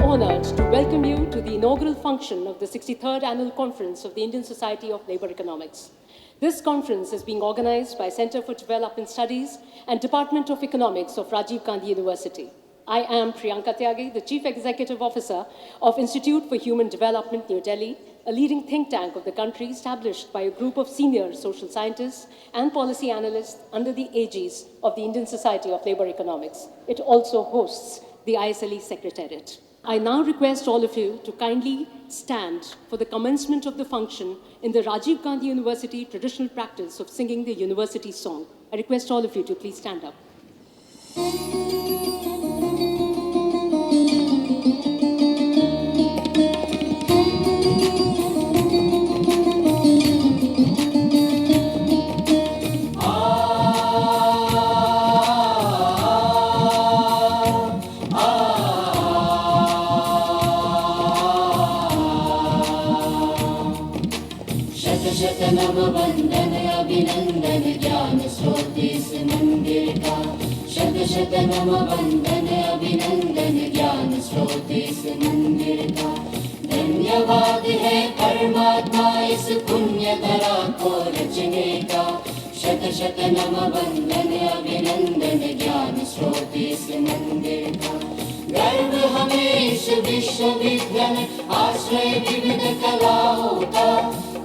honored to welcome you to the inaugural function of the 63rd Annual Conference of the Indian Society of Labour Economics. This conference is being organized by Center for Development Studies and Department of Economics of Rajiv Gandhi University. I am Priyanka Tyagi, the Chief Executive Officer of Institute for Human Development, New Delhi, a leading think tank of the country established by a group of senior social scientists and policy analysts under the aegis of the Indian Society of Labour Economics. It also hosts the ISLE Secretariat. I now request all of you to kindly stand for the commencement of the function in the Rajiv Gandhi University traditional practice of singing the university song. I request all of you to please stand up. शत नव वंदन अभिनंदन ज्ञान स्रोत इस मंदिर का शत नव वंदन अभिनंदन ज्ञान स्रोत इस मंदिर का धन्यवाद है परमात्मा इस पुण्य धरा को रचने का शत नव वंदन अभिनंदन ज्ञान स्रोत इस मंदिर का गर्व हमें इस विश्वविद्यालय आश्रय विविध कलाओं का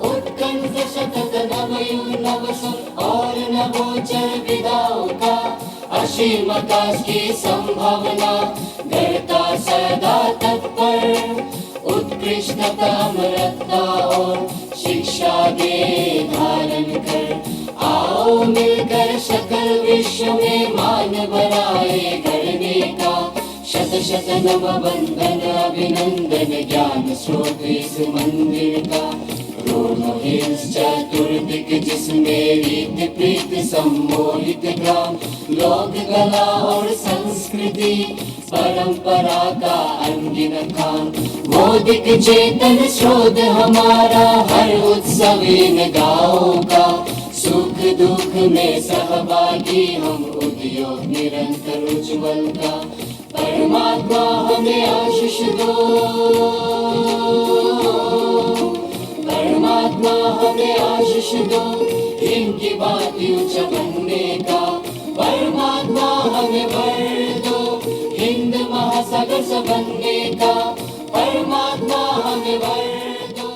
उत्कंठ सतत नवयुग नवसुर और नवोचर विदाओं का असीम आकाश की संभावना गढ़ता सदा तत्पर उत्कृष्टता अमरता और शिक्षा दे धारण कर आओ मिलकर सकल विश्व में मान बढ़ाए गढ़ने का शत नव वंदन अभिनंदन ज्ञान स्रोत इस मंदिर का चतुर्दिक जिसमें रीत प्रीत सम्मोहित ग्राम लोक कला और संस्कृति परंपरा का अनगिन खान वो दिक चेतन स्रोत हमारा हर उत्सव इन गाँवों का सुख दुख में सहभागी हम उद्योग निरंतर उज्ज्वल का परमात्मा हमें आशीष दो परमात्मा हमें आशीष दो इनकी बात ऊंचा बनने का परमात्मा हमें वर दो हिंद महासागर से बनने का परमात्मा हमें वर दो.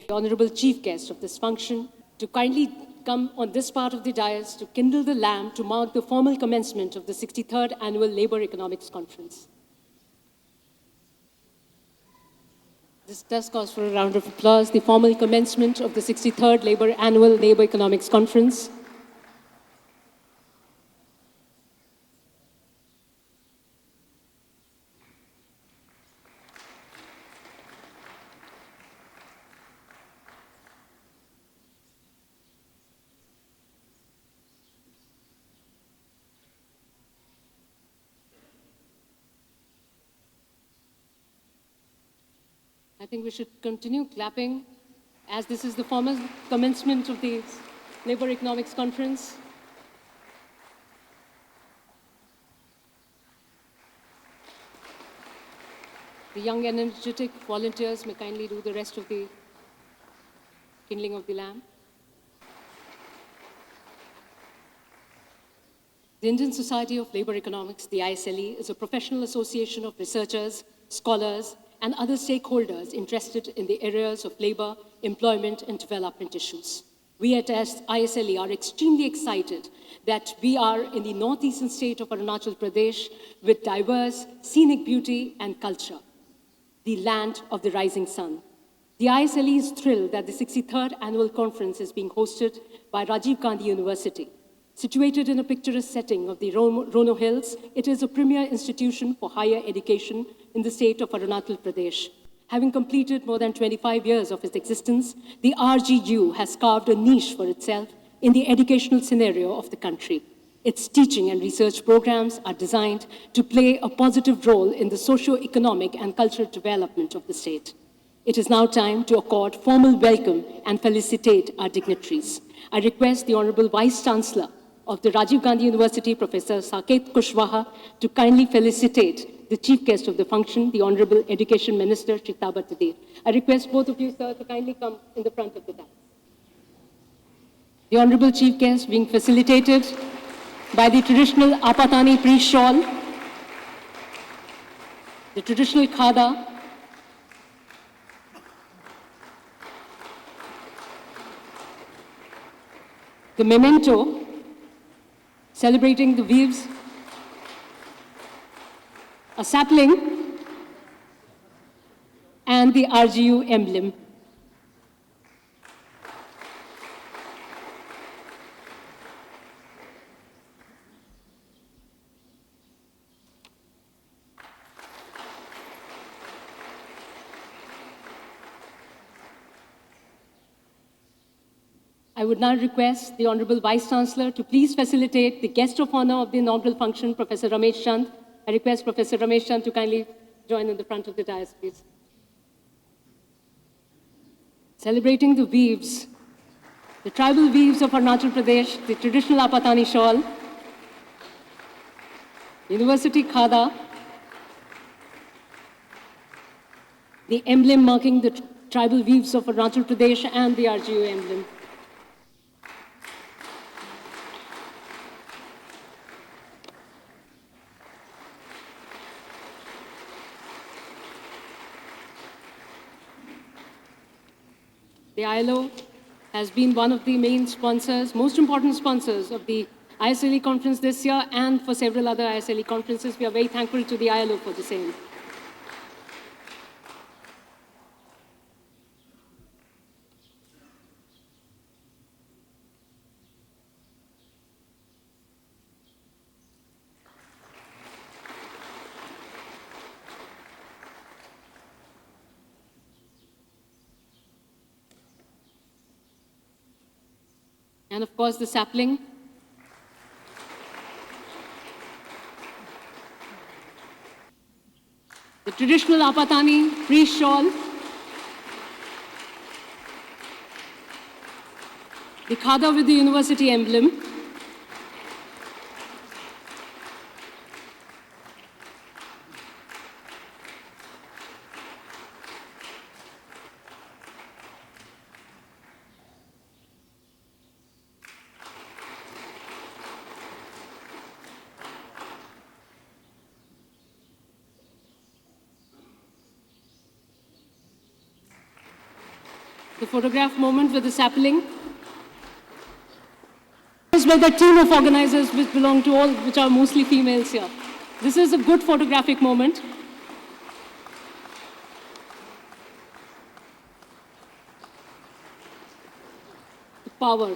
The Honorable Chief Guest of this function to kindly come on this part of the dais to kindle the lamp to mark the formal commencement of the 63rd Annual Labour Economics Conference. This does cause for a round of applause, the formal commencement of the 63rd Annual Labour Economics Conference. I think we should continue clapping as this is the formal commencement of the Labour Economics Conference. The young energetic volunteers may kindly do the rest of the kindling of the lamp. The Indian Society of Labour Economics, the ISLE, is a professional association of researchers, scholars, and other stakeholders interested in the areas of labour, employment, and development issues. We at ISLE are extremely excited that we are in the northeastern state of Arunachal Pradesh with diverse scenic beauty and culture, the land of the rising sun. The ISLE is thrilled that the 63rd Annual Conference is being hosted by Rajiv Gandhi University. Situated in a picturesque setting of the Rono Hills, it is a premier institution for higher education in the state of Arunachal Pradesh. Having completed more than 25 years of its existence, the RGU has carved a niche for itself in the educational scenario of the country. Its teaching and research programs are designed to play a positive role in the socio-economic and cultural development of the state. It is now time to accord formal welcome and felicitate our dignitaries. I request the Honorable Vice Chancellor of the Rajiv Gandhi University, Professor Saket Kushwaha, to kindly felicitate the chief guest of the function, the Honorable Education Minister, Shri Tabat Tadir. I request both of you, sir, to kindly come in the front of the dais. The Honorable Chief Guest being facilitated by the traditional Apatani priest shawl, the traditional khada, the memento celebrating the weaves, a sapling, and the RGU emblem. I would now request the Honorable Vice Chancellor to please facilitate the guest of honor of the inaugural function, Professor Ramesh Chand. I request Professor Ramesh Chand to kindly join in the front of the dais, please. Celebrating the weaves, the tribal weaves of Arunachal Pradesh, the traditional Apatani shawl, University Khada, the emblem marking the tribal weaves of Arunachal Pradesh, and the RGU emblem. The ILO has been one of the main sponsors, most important sponsors of the ISLE conference this year and for several other ISLE conferences. We are very thankful to the ILO for the same. And of course, the sapling. The traditional Apatani priest shawl. The khada with the university emblem. The photograph moment with the sapling. This is by the team of organizers which belong to all, which are mostly females here. This is a good photographic moment. The power.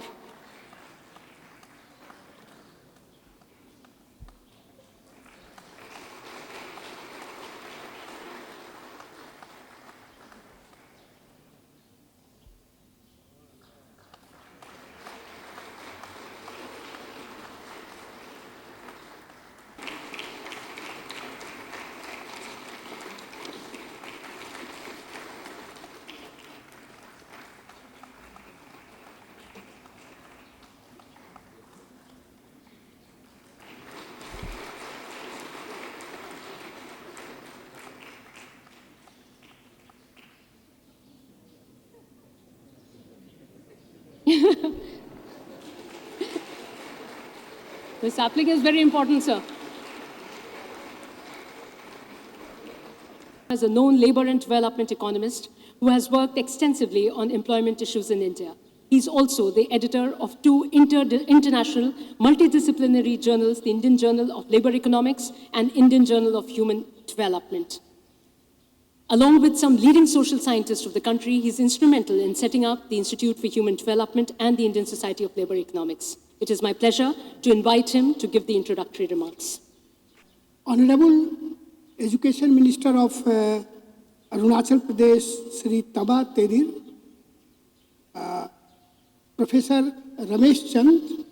The sapling is very important, sir. As a known labor and development economist who has worked extensively on employment issues in India. He's also the editor of two international multidisciplinary journals, the Indian Journal of Labor Economics and Indian Journal of Human Development. Along with some leading social scientists of the country, he's instrumental in setting up the Institute for Human Development and the Indian Society of Labor Economics. It is my pleasure to invite him to give the introductory remarks. Honorable Education Minister of Arunachal Pradesh, Sri Tabat Tadir, Professor Ramesh Chand,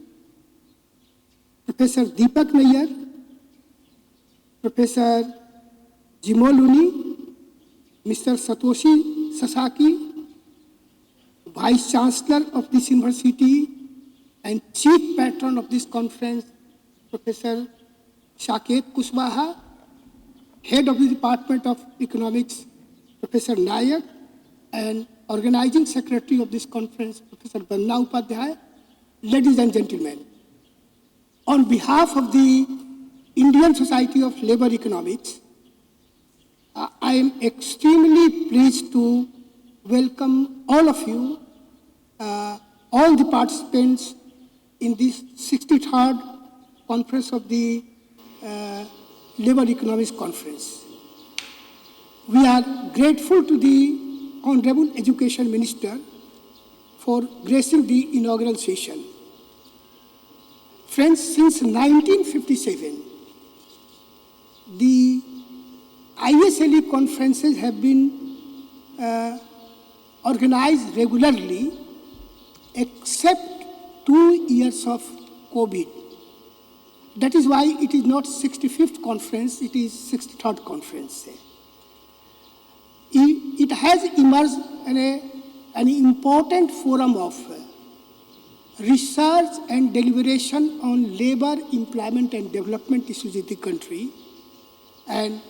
Professor Deepak Nayyar, Professor Jimoluni, Mr. Satoshi Sasaki, Vice Chancellor of this university, and chief patron of this conference, Professor Saket Kushwaha, head of the Department of Economics, Professor Nayak, and organizing secretary of this conference, Professor Vandana Upadhyay. Ladies and gentlemen, on behalf of the Indian Society of Labor Economics, I am extremely pleased to welcome all of you, all the participants in this 63rd conference of the Labor Economics Conference. We are grateful to the Honorable Education Minister for gracing the inaugural session. Friends, since 1957, the ISLE conferences have been organized regularly except 2 years of COVID. That is why it is not 65th conference, it is 63rd conference. It has emerged an important forum of research and deliberation on labor, employment and development issues in the country, and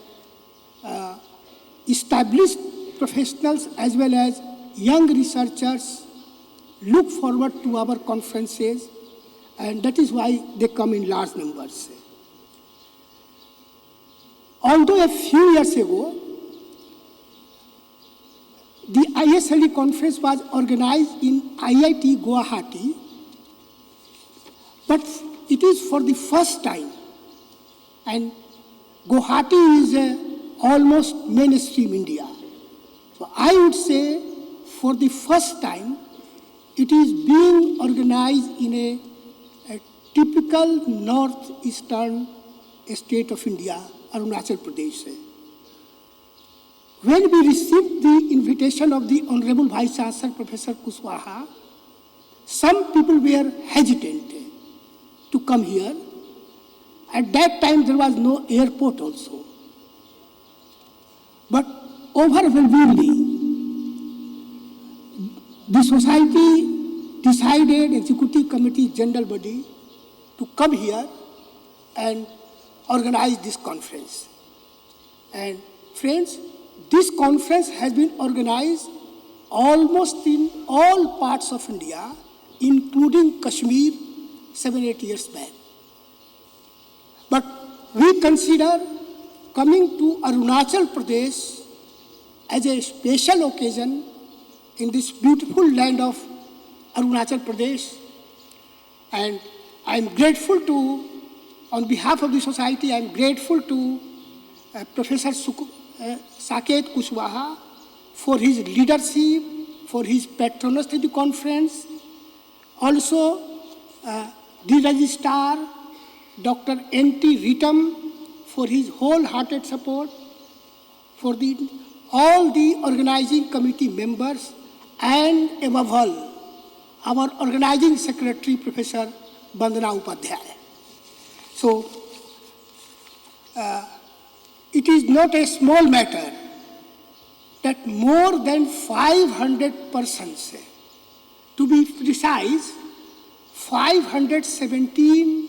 established professionals as well as young researchers look forward to our conferences, and that is why they come in large numbers. Although a few years ago, the ISLE conference was organized in IIT Guwahati, but it is for the first time, and Guwahati is almost mainstream India. So I would say for the first time, it is being organized in a typical northeastern state of India, Arunachal Pradesh. When we received the invitation of the Honorable Vice Chancellor, Professor Kushwaha, some people were hesitant to come here. At that time, there was no airport also. But overwhelmingly, the society decided, executive committee, general body, to come here and organize this conference. And friends, this conference has been organized almost in all parts of India, including Kashmir, 7-8 years back. But we consider coming to Arunachal Pradesh as a special occasion in this beautiful land of Arunachal Pradesh. And I'm grateful to, on behalf of the society, I'm grateful to Professor Saket Kushwaha for his leadership, for his patronage to the conference. Also, the registrar, Dr. N.T. Ritam, for his wholehearted support, for all the organizing committee members, and above all, our organizing secretary, Professor Vandana Upadhyay. So, it is not a small matter that more than 500 persons, to be precise, 517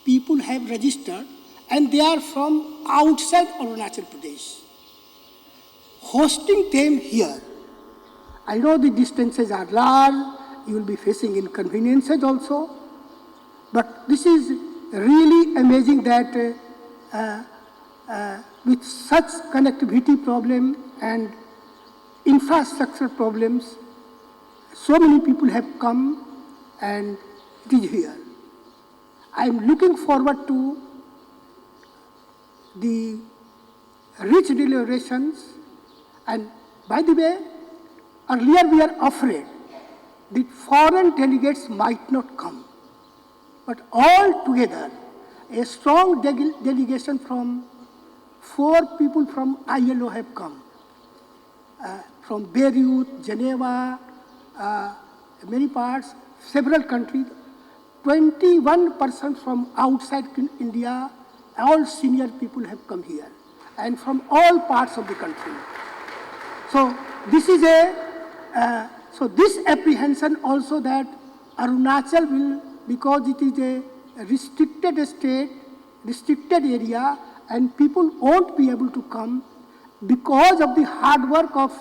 people have registered, and they are from outside Arunachal Pradesh. Hosting them here, I know the distances are large, you will be facing inconveniences also, but this is really amazing that with such connectivity problem and infrastructure problems, so many people have come and it is here. I am looking forward to the rich deliberations, and by the way, earlier we were afraid that foreign delegates might not come, but all together, a strong delegation from 4 people from ILO have come, from Beirut, Geneva, many parts, several countries, 21 persons from outside India, all senior people have come here, and from all parts of the country. So this is so this apprehension also that Arunachal will, because it is a restricted state, restricted area, and people won't be able to come, because of the hard work of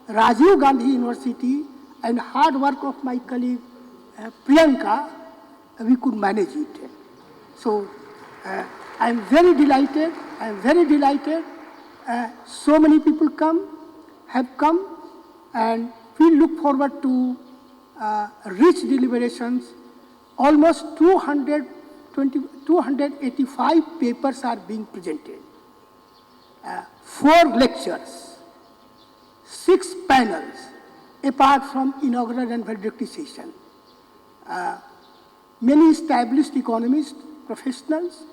Rajiv Gandhi University and hard work of my colleague Priyanka, we could manage it. So I am very delighted. I am very delighted. So many people have come, and we look forward to rich deliberations. Almost 285 papers are being presented. 4 lectures, 6 panels, apart from inaugural and valedictory session. Many established economists, professionals,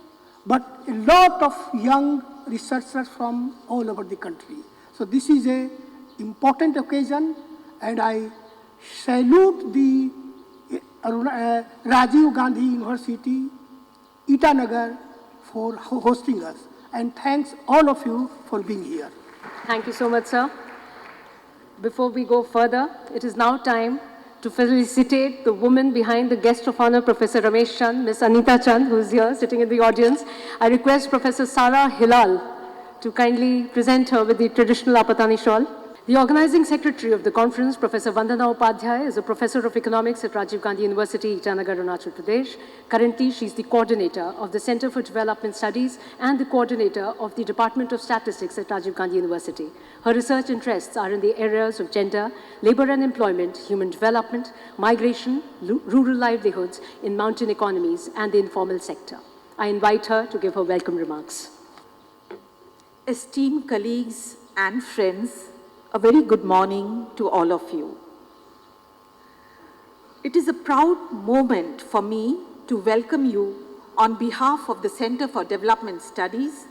but a lot of young researchers from all over the country. So this is an important occasion, and I salute the Rajiv Gandhi University, Itanagar, for hosting us. And thanks all of you for being here. Thank you so much, sir. Before we go further, it is now time to felicitate the woman behind the guest of honor, Professor Ramesh Chand, Ms. Anita Chand, who is here sitting in the audience. I request Professor Sara Hilal to kindly present her with the traditional Apatani shawl. The organizing secretary of the conference, Professor Vandana Upadhyay, is a professor of economics at Rajiv Gandhi University, Itanagar, Arunachal Pradesh. Currently, she is the coordinator of the Center for Development Studies and the coordinator of the Department of Statistics at Rajiv Gandhi University. Her research interests are in the areas of gender, labor and employment, human development, migration, rural livelihoods in mountain economies, and the informal sector. I invite her to give her welcome remarks. Esteemed colleagues and friends, a very good morning to all of you. It is a proud moment for me to welcome you on behalf of the Center for Development Studies,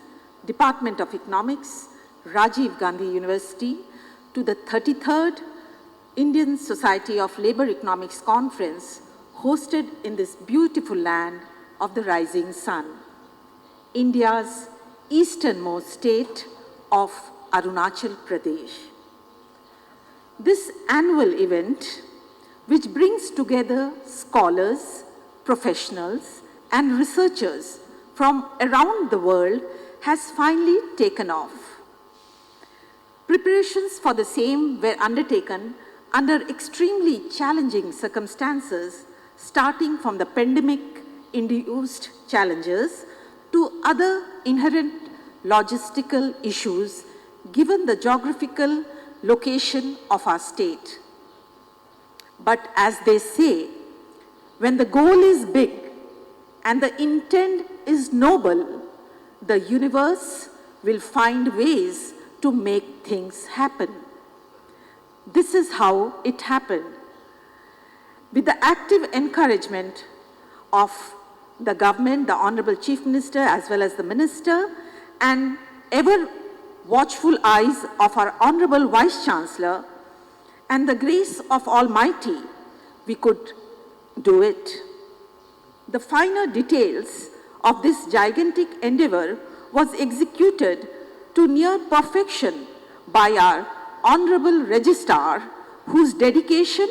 Department of Economics, Rajiv Gandhi University, to the 33rd Indian Society of Labour Economics Conference hosted in this beautiful land of the rising sun, India's easternmost state of Arunachal Pradesh. This annual event, which brings together scholars, professionals, and researchers from around the world, has finally taken off. Preparations for the same were undertaken under extremely challenging circumstances, starting from the pandemic-induced challenges to other inherent logistical issues, given the geographical location of our state. But as they say, when the goal is big and the intent is noble, the universe will find ways to make things happen. This is how it happened. With the active encouragement of the government, the Honorable Chief Minister, as well as the Minister, and ever watchful eyes of our Honorable Vice Chancellor, and the grace of Almighty, we could do it. The finer details of this gigantic endeavor was executed to near perfection by our Honorable Registrar, whose dedication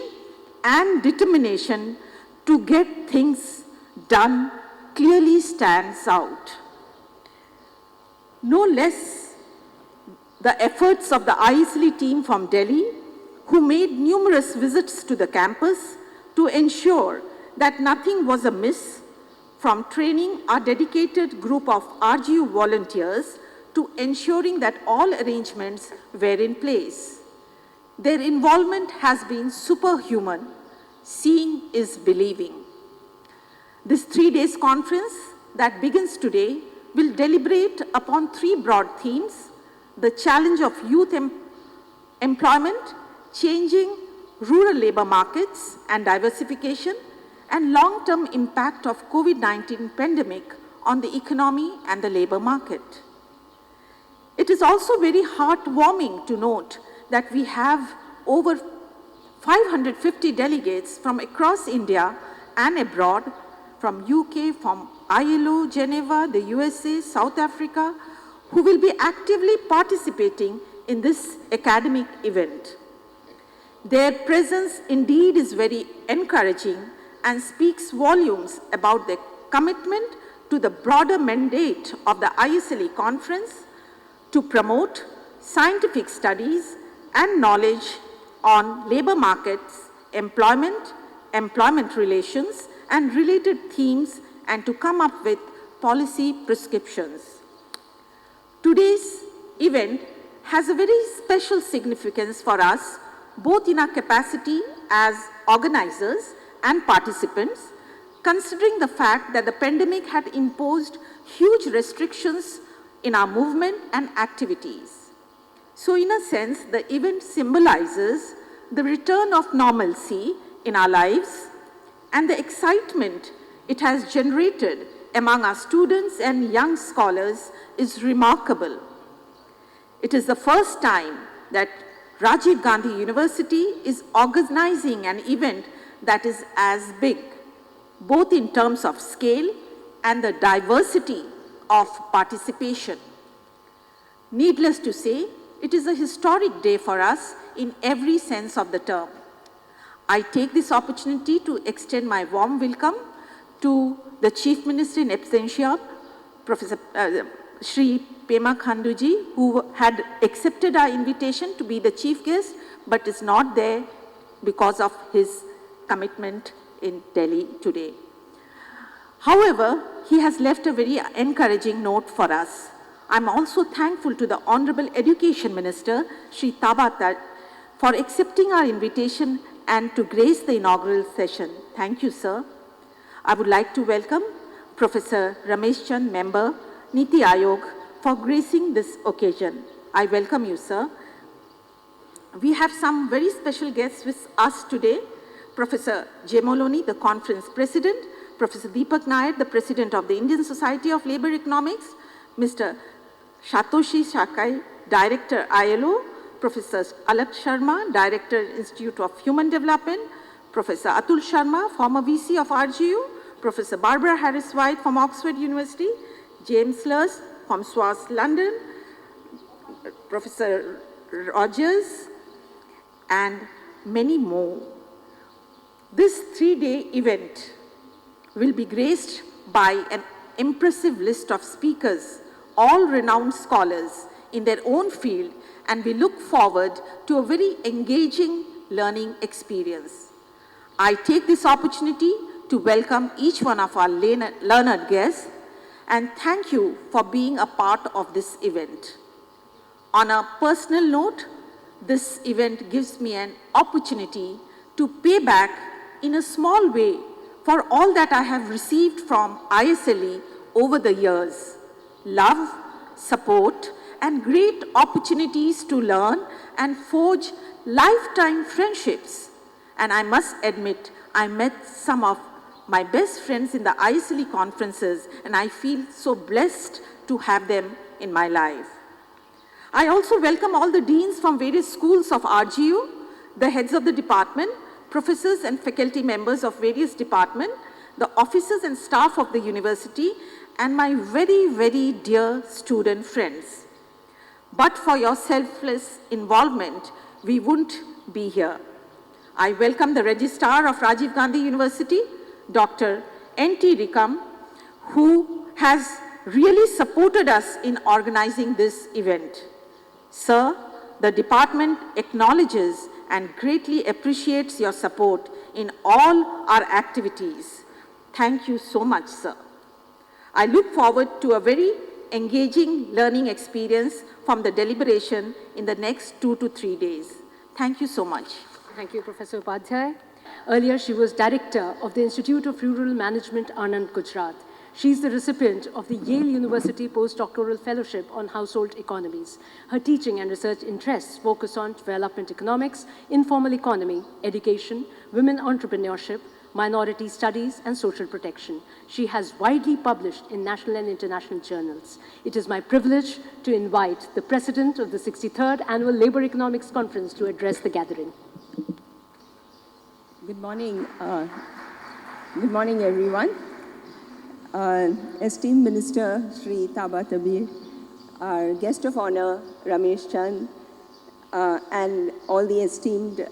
and determination to get things done clearly stands out. No less the efforts of the ISLE team from Delhi, who made numerous visits to the campus to ensure that nothing was amiss, from training our dedicated group of RGU volunteers to ensuring that all arrangements were in place. Their involvement has been superhuman. Seeing is believing. This 3-day conference that begins today will deliberate upon 3 broad themes: the challenge of youth employment, changing rural labor markets and diversification, and long-term impact of COVID-19 pandemic on the economy and the labor market. It is also very heartwarming to note that we have over 550 delegates from across India and abroad, from UK, from ILO, Geneva, the USA, South Africa, who will be actively participating in this academic event. Their presence indeed is very encouraging and speaks volumes about their commitment to the broader mandate of the ISLE conference to promote scientific studies and knowledge on labor markets, employment relations, and related themes, and to come up with policy prescriptions. Today's event has a very special significance for us, both in our capacity as organizers and participants, considering the fact that the pandemic had imposed huge restrictions in our movement and activities. So in a sense, the event symbolizes the return of normalcy in our lives and the excitement it has generated among our students and young scholars is remarkable. It is the first time that Rajiv Gandhi University is organizing an event that is as big, both in terms of scale and the diversity of participation. Needless to say, it is a historic day for us in every sense of the term. I take this opportunity to extend my warm welcome to the Chief Minister in absentia, Professor Shri Pema Khanduji, who had accepted our invitation to be the chief guest, but is not there because of his commitment in Delhi today. However, he has left a very encouraging note for us. I'm also thankful to the Honorable Education Minister, Shri Tabata, for accepting our invitation and to grace the inaugural session. Thank you, sir. I would like to welcome Professor Ramesh Chand, Member, Niti Ayog, for gracing this occasion. I welcome you, sir. We have some very special guests with us today. Professor J. Moloney, the conference president, Professor Deepak Nair, the president of the Indian Society of Labour Economics, Mr. Satoshi Sakai, director ILO, Professor Alak Sharma, director Institute of Human Development, Professor Atul Sharma, former VC of RGU, Professor Barbara Harris-White from Oxford University, James Lurs from SWAS London, Professor Rogers, and many more. This three-day event will be graced by an impressive list of speakers, all renowned scholars in their own field, and we look forward to a very engaging learning experience. I take this opportunity to welcome each one of our learned guests and thank you for being a part of this event. On a personal note, this event gives me an opportunity to pay back in a small way for all that I have received from ISLE over the years. Love, support, and great opportunities to learn and forge lifetime friendships. And I must admit, I met some of my best friends in the ISLE conferences, and I feel so blessed to have them in my life. I also welcome all the deans from various schools of RGU, the heads of the department, professors and faculty members of various departments, the officers and staff of the university, and my very, very dear student friends. But for your selfless involvement, we wouldn't be here. I welcome the Registrar of Rajiv Gandhi University, Dr. N.T. Rikam, who has really supported us in organizing this event. Sir, the department acknowledges and greatly appreciates your support in all our activities. Thank you so much, sir. I look forward to a very engaging learning experience from the deliberation in the next 2 to 3 days. Thank you so much. Thank you, Professor Upadhyay. Earlier, she was director of the Institute of Rural Management, Anand, Gujarat. She is the recipient of the Yale University Postdoctoral Fellowship on Household Economies. Her teaching and research interests focus on development economics, informal economy, education, women entrepreneurship, minority studies, and social protection. She has widely published in national and international journals. It is my privilege to invite the President of the 63rd Annual Labour Economics Conference to address the gathering. Good morning. Good morning, everyone. Esteemed Minister Shri Tabatabi, our guest of honor, Ramesh Chand, and all the esteemed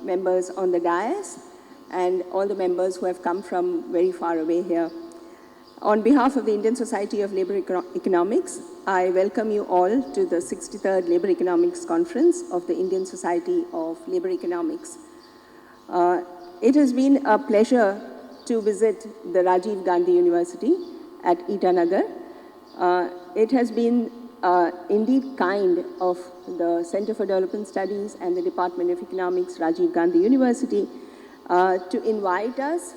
members on the dais, and all the members who have come from very far away here. On behalf of the Indian Society of Labour Economics, I welcome you all to the 63rd Labour Economics Conference of the Indian Society of Labour Economics. It has been a pleasure to visit the Rajiv Gandhi University at Itanagar. It has been indeed kind of the Center for Development Studies and the Department of Economics, Rajiv Gandhi University, to invite us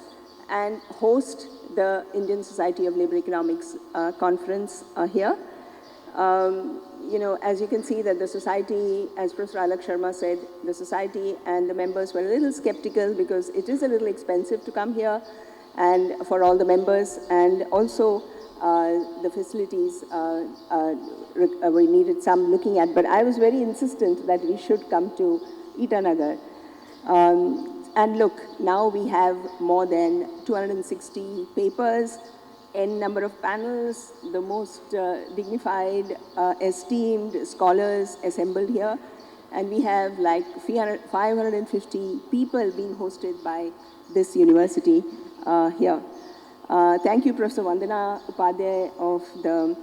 and host the Indian Society of Labour Economics conference here. As you can see that the society, as Professor Alak Sharma said, the society and the members were a little skeptical because it is a little expensive to come here and for all the members, and also the facilities we needed some looking at, but I was very insistent that we should come to Itanagar. And look, now we have more than 260 papers, n number of panels, the most dignified, esteemed scholars assembled here, and we have like 550 people being hosted by this university here. Thank you, Professor Vandana Upadhyay of the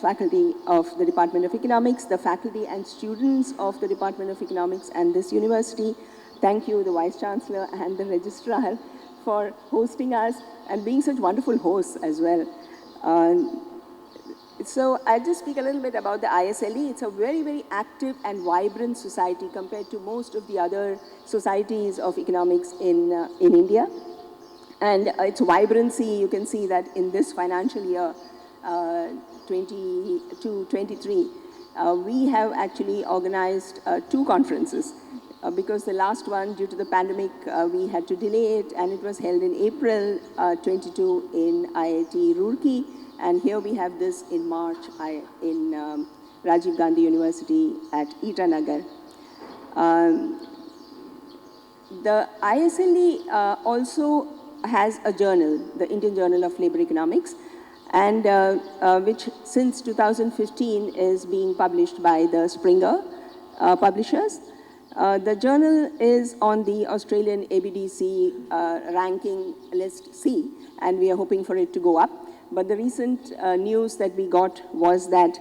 faculty of the Department of Economics, the faculty and students of the Department of Economics and this university. Thank you, the Vice Chancellor and the Registrar, for hosting us and being such wonderful hosts as well. So I'll just speak a little bit about the ISLE. It's a very, very active and vibrant society compared to most of the other societies of economics in India. And its vibrancy, you can see that in this financial year, 22-23, we have actually organized 2 conferences. Because the last one, due to the pandemic, we had to delay it, and it was held in April 22 in IIT Roorkee, and here we have this in March in Rajiv Gandhi University at Itanagar. The ISLE also has a journal, the Indian Journal of Labour Economics, and which since 2015 is being published by the Springer publishers. The journal is on the Australian ABDC ranking list C, and we are hoping for it to go up. But the recent news that we got was that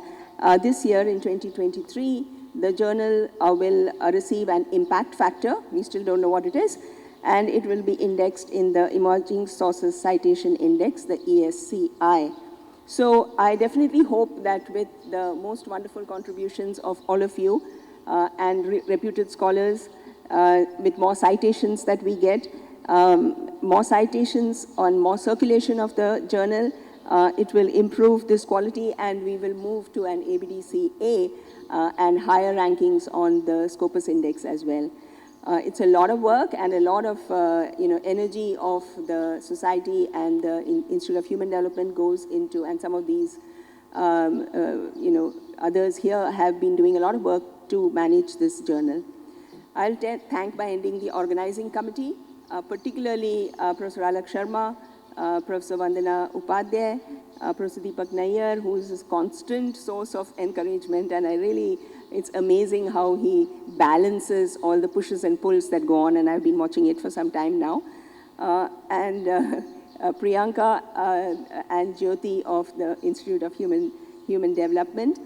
this year in 2023, the journal will receive an impact factor. We still don't know what it is, and it will be indexed in the Emerging Sources Citation Index, the ESCI. So I definitely hope that with the most wonderful contributions of all of you, and reputed scholars, with more citations that we get, more citations on more circulation of the journal, it will improve this quality, and we will move to an ABDC A and higher rankings on the Scopus Index as well. It's a lot of work and a lot of energy of the society and the Institute of Human Development goes into, and some of these others here have been doing a lot of work to manage this journal. I'll thank by ending the organizing committee, particularly Professor Alak Sharma, Professor Vandana Upadhyay, Professor Deepak Nayyar, who is a constant source of encouragement, and it's amazing how he balances all the pushes and pulls that go on, and I've been watching it for some time now. And Priyanka and Jyoti of the Institute of Human Development,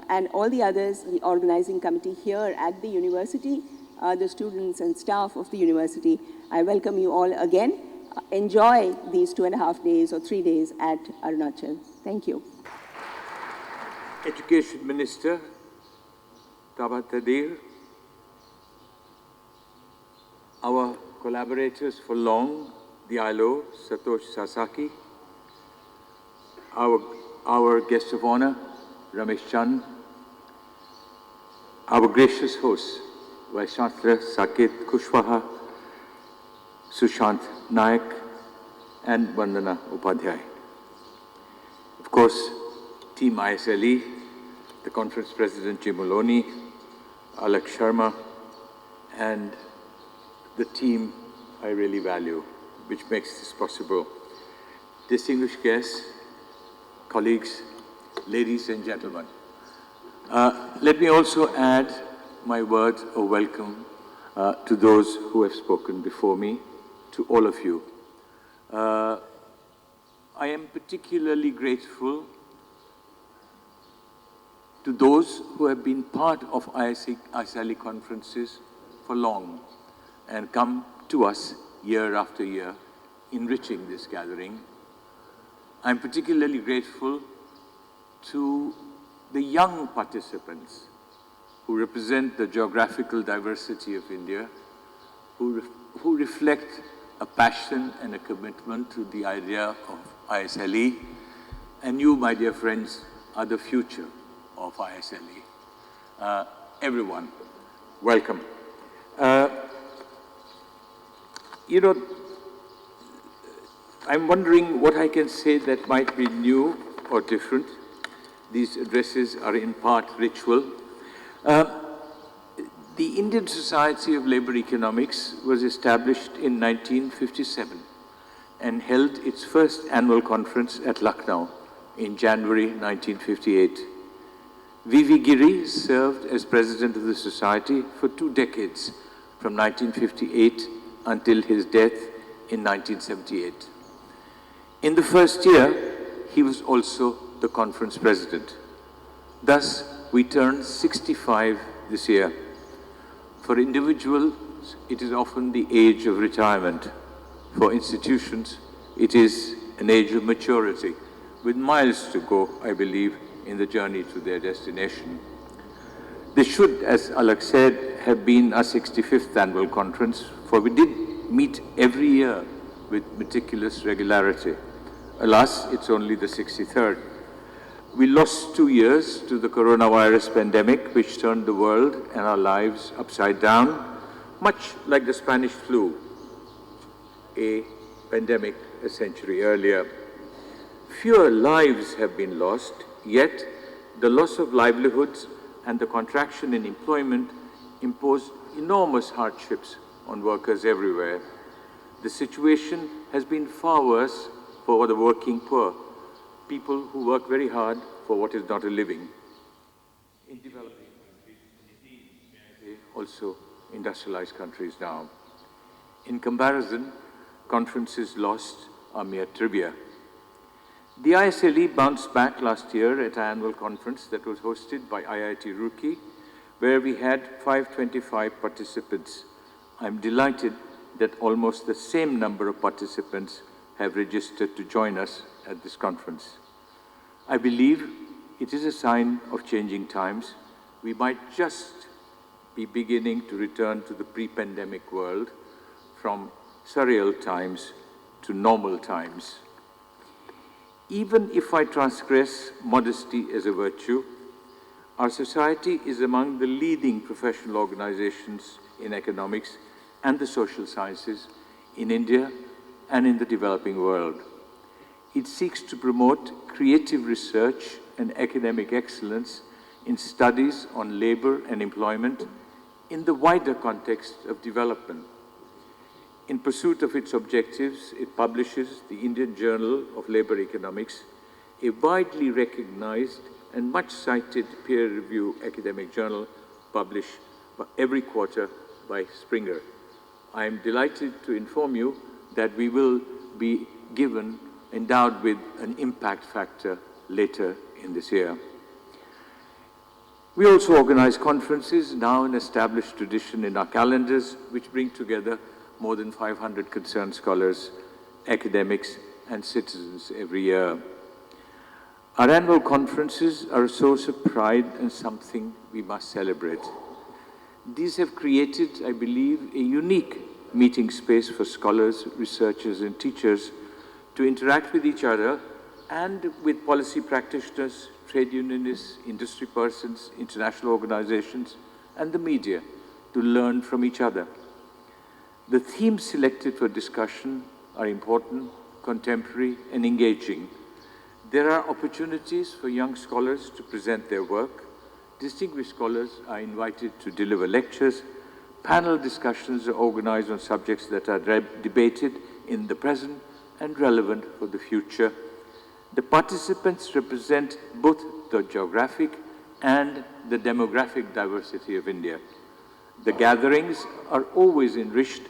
and all the others, the organizing committee here at the university, the students and staff of the university. I welcome you all again. Enjoy these 2.5 days or 3 days at Arunachal. Thank you. Education Minister, Tabatadir, our collaborators for long, the ILO, Satoshi Sasaki, our guest of honor, Ramesh Chand, our gracious hosts, Vice Chancellor Saket Kushwaha, Sushant Naik, and Vandana Upadhyay. Of course, Team ISLE, the Conference President Jim Maloney, Alak Sharma, and the team I really value, which makes this possible. Distinguished guests, colleagues, ladies and gentlemen. Let me also add my words of welcome to those who have spoken before me. to all of you. I am particularly grateful to those who have been part of ISLE conferences for long and come to us year after year, enriching this gathering. I'm particularly grateful to the young participants who represent the geographical diversity of India, who reflect a passion and a commitment to the idea of ISLE. And you, my dear friends, are the future of ISLE. Everyone, welcome. You know, I'm wondering what I can say that might be new or different. These addresses are in part ritual. The Indian Society of Labour Economics was established in 1957 and held its first annual conference at Lucknow in January 1958. V.V. Giri served as president of the society for 2 decades, from 1958 until his death in 1978. In the first year, he was also the conference president. Thus, we turned 65 this year. For individuals, it is often the age of retirement. For institutions, it is an age of maturity, with miles to go, I believe, in the journey to their destination. This should, as Alak said, have been our 65th annual conference, for we did meet every year with meticulous regularity. Alas, it's only the 63rd. We lost 2 years to the coronavirus pandemic, which turned the world and our lives upside down, much like the Spanish flu, a pandemic a century earlier. Fewer lives have been lost, yet the loss of livelihoods and the contraction in employment imposed enormous hardships on workers everywhere. The situation has been far worse for the working poor, people who work very hard for what is not a living. In developing countries, indeed, also industrialized countries now. In comparison, conferences lost are mere trivia. The ISLE bounced back last year at our annual conference that was hosted by IIT Roorkee, where we had 525 participants. I'm delighted that almost the same number of participants have registered to join us at this conference. I believe it is a sign of changing times. We might just be beginning to return to the pre-pandemic world, from surreal times to normal times. Even if I transgress modesty as a virtue, our society is among the leading professional organizations in economics and the social sciences in India and in the developing world. It seeks to promote creative research and academic excellence in studies on labor and employment in the wider context of development. In pursuit of its objectives, it publishes the Indian Journal of Labour Economics, a widely recognized and much cited peer-review academic journal published every quarter by Springer. I am delighted to inform you that we will be endowed with an impact factor later in this year. We also organize conferences, now an established tradition in our calendars, which bring together more than 500 concerned scholars, academics, and citizens every year. Our annual conferences are a source of pride and something we must celebrate. These have created, I believe, a unique meeting space for scholars, researchers, and teachers to interact with each other and with policy practitioners, trade unionists, industry persons, international organizations, and the media to learn from each other. The themes selected for discussion are important, contemporary, and engaging. There are opportunities for young scholars to present their work. Distinguished scholars are invited to deliver lectures. Panel discussions are organized on subjects that are debated in the present and relevant for the future. The participants represent both the geographic and the demographic diversity of India. The gatherings are always enriched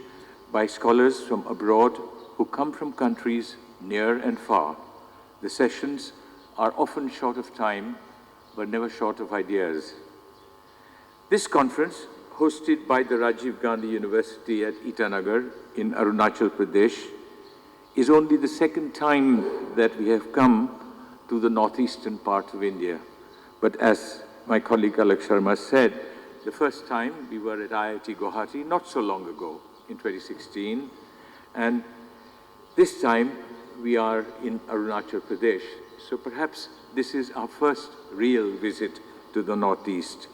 by scholars from abroad who come from countries near and far. The sessions are often short of time, but never short of ideas. This conference, hosted by the Rajiv Gandhi University at Inaugural in Arunachal Pradesh, is only the second time that we have come to the northeastern part of India. But as my colleague Alak Sharma said, the first time we were at IIT Guwahati not so long ago, in 2016, and this time we are in Arunachal Pradesh. So perhaps this is our first real visit to the Northeast.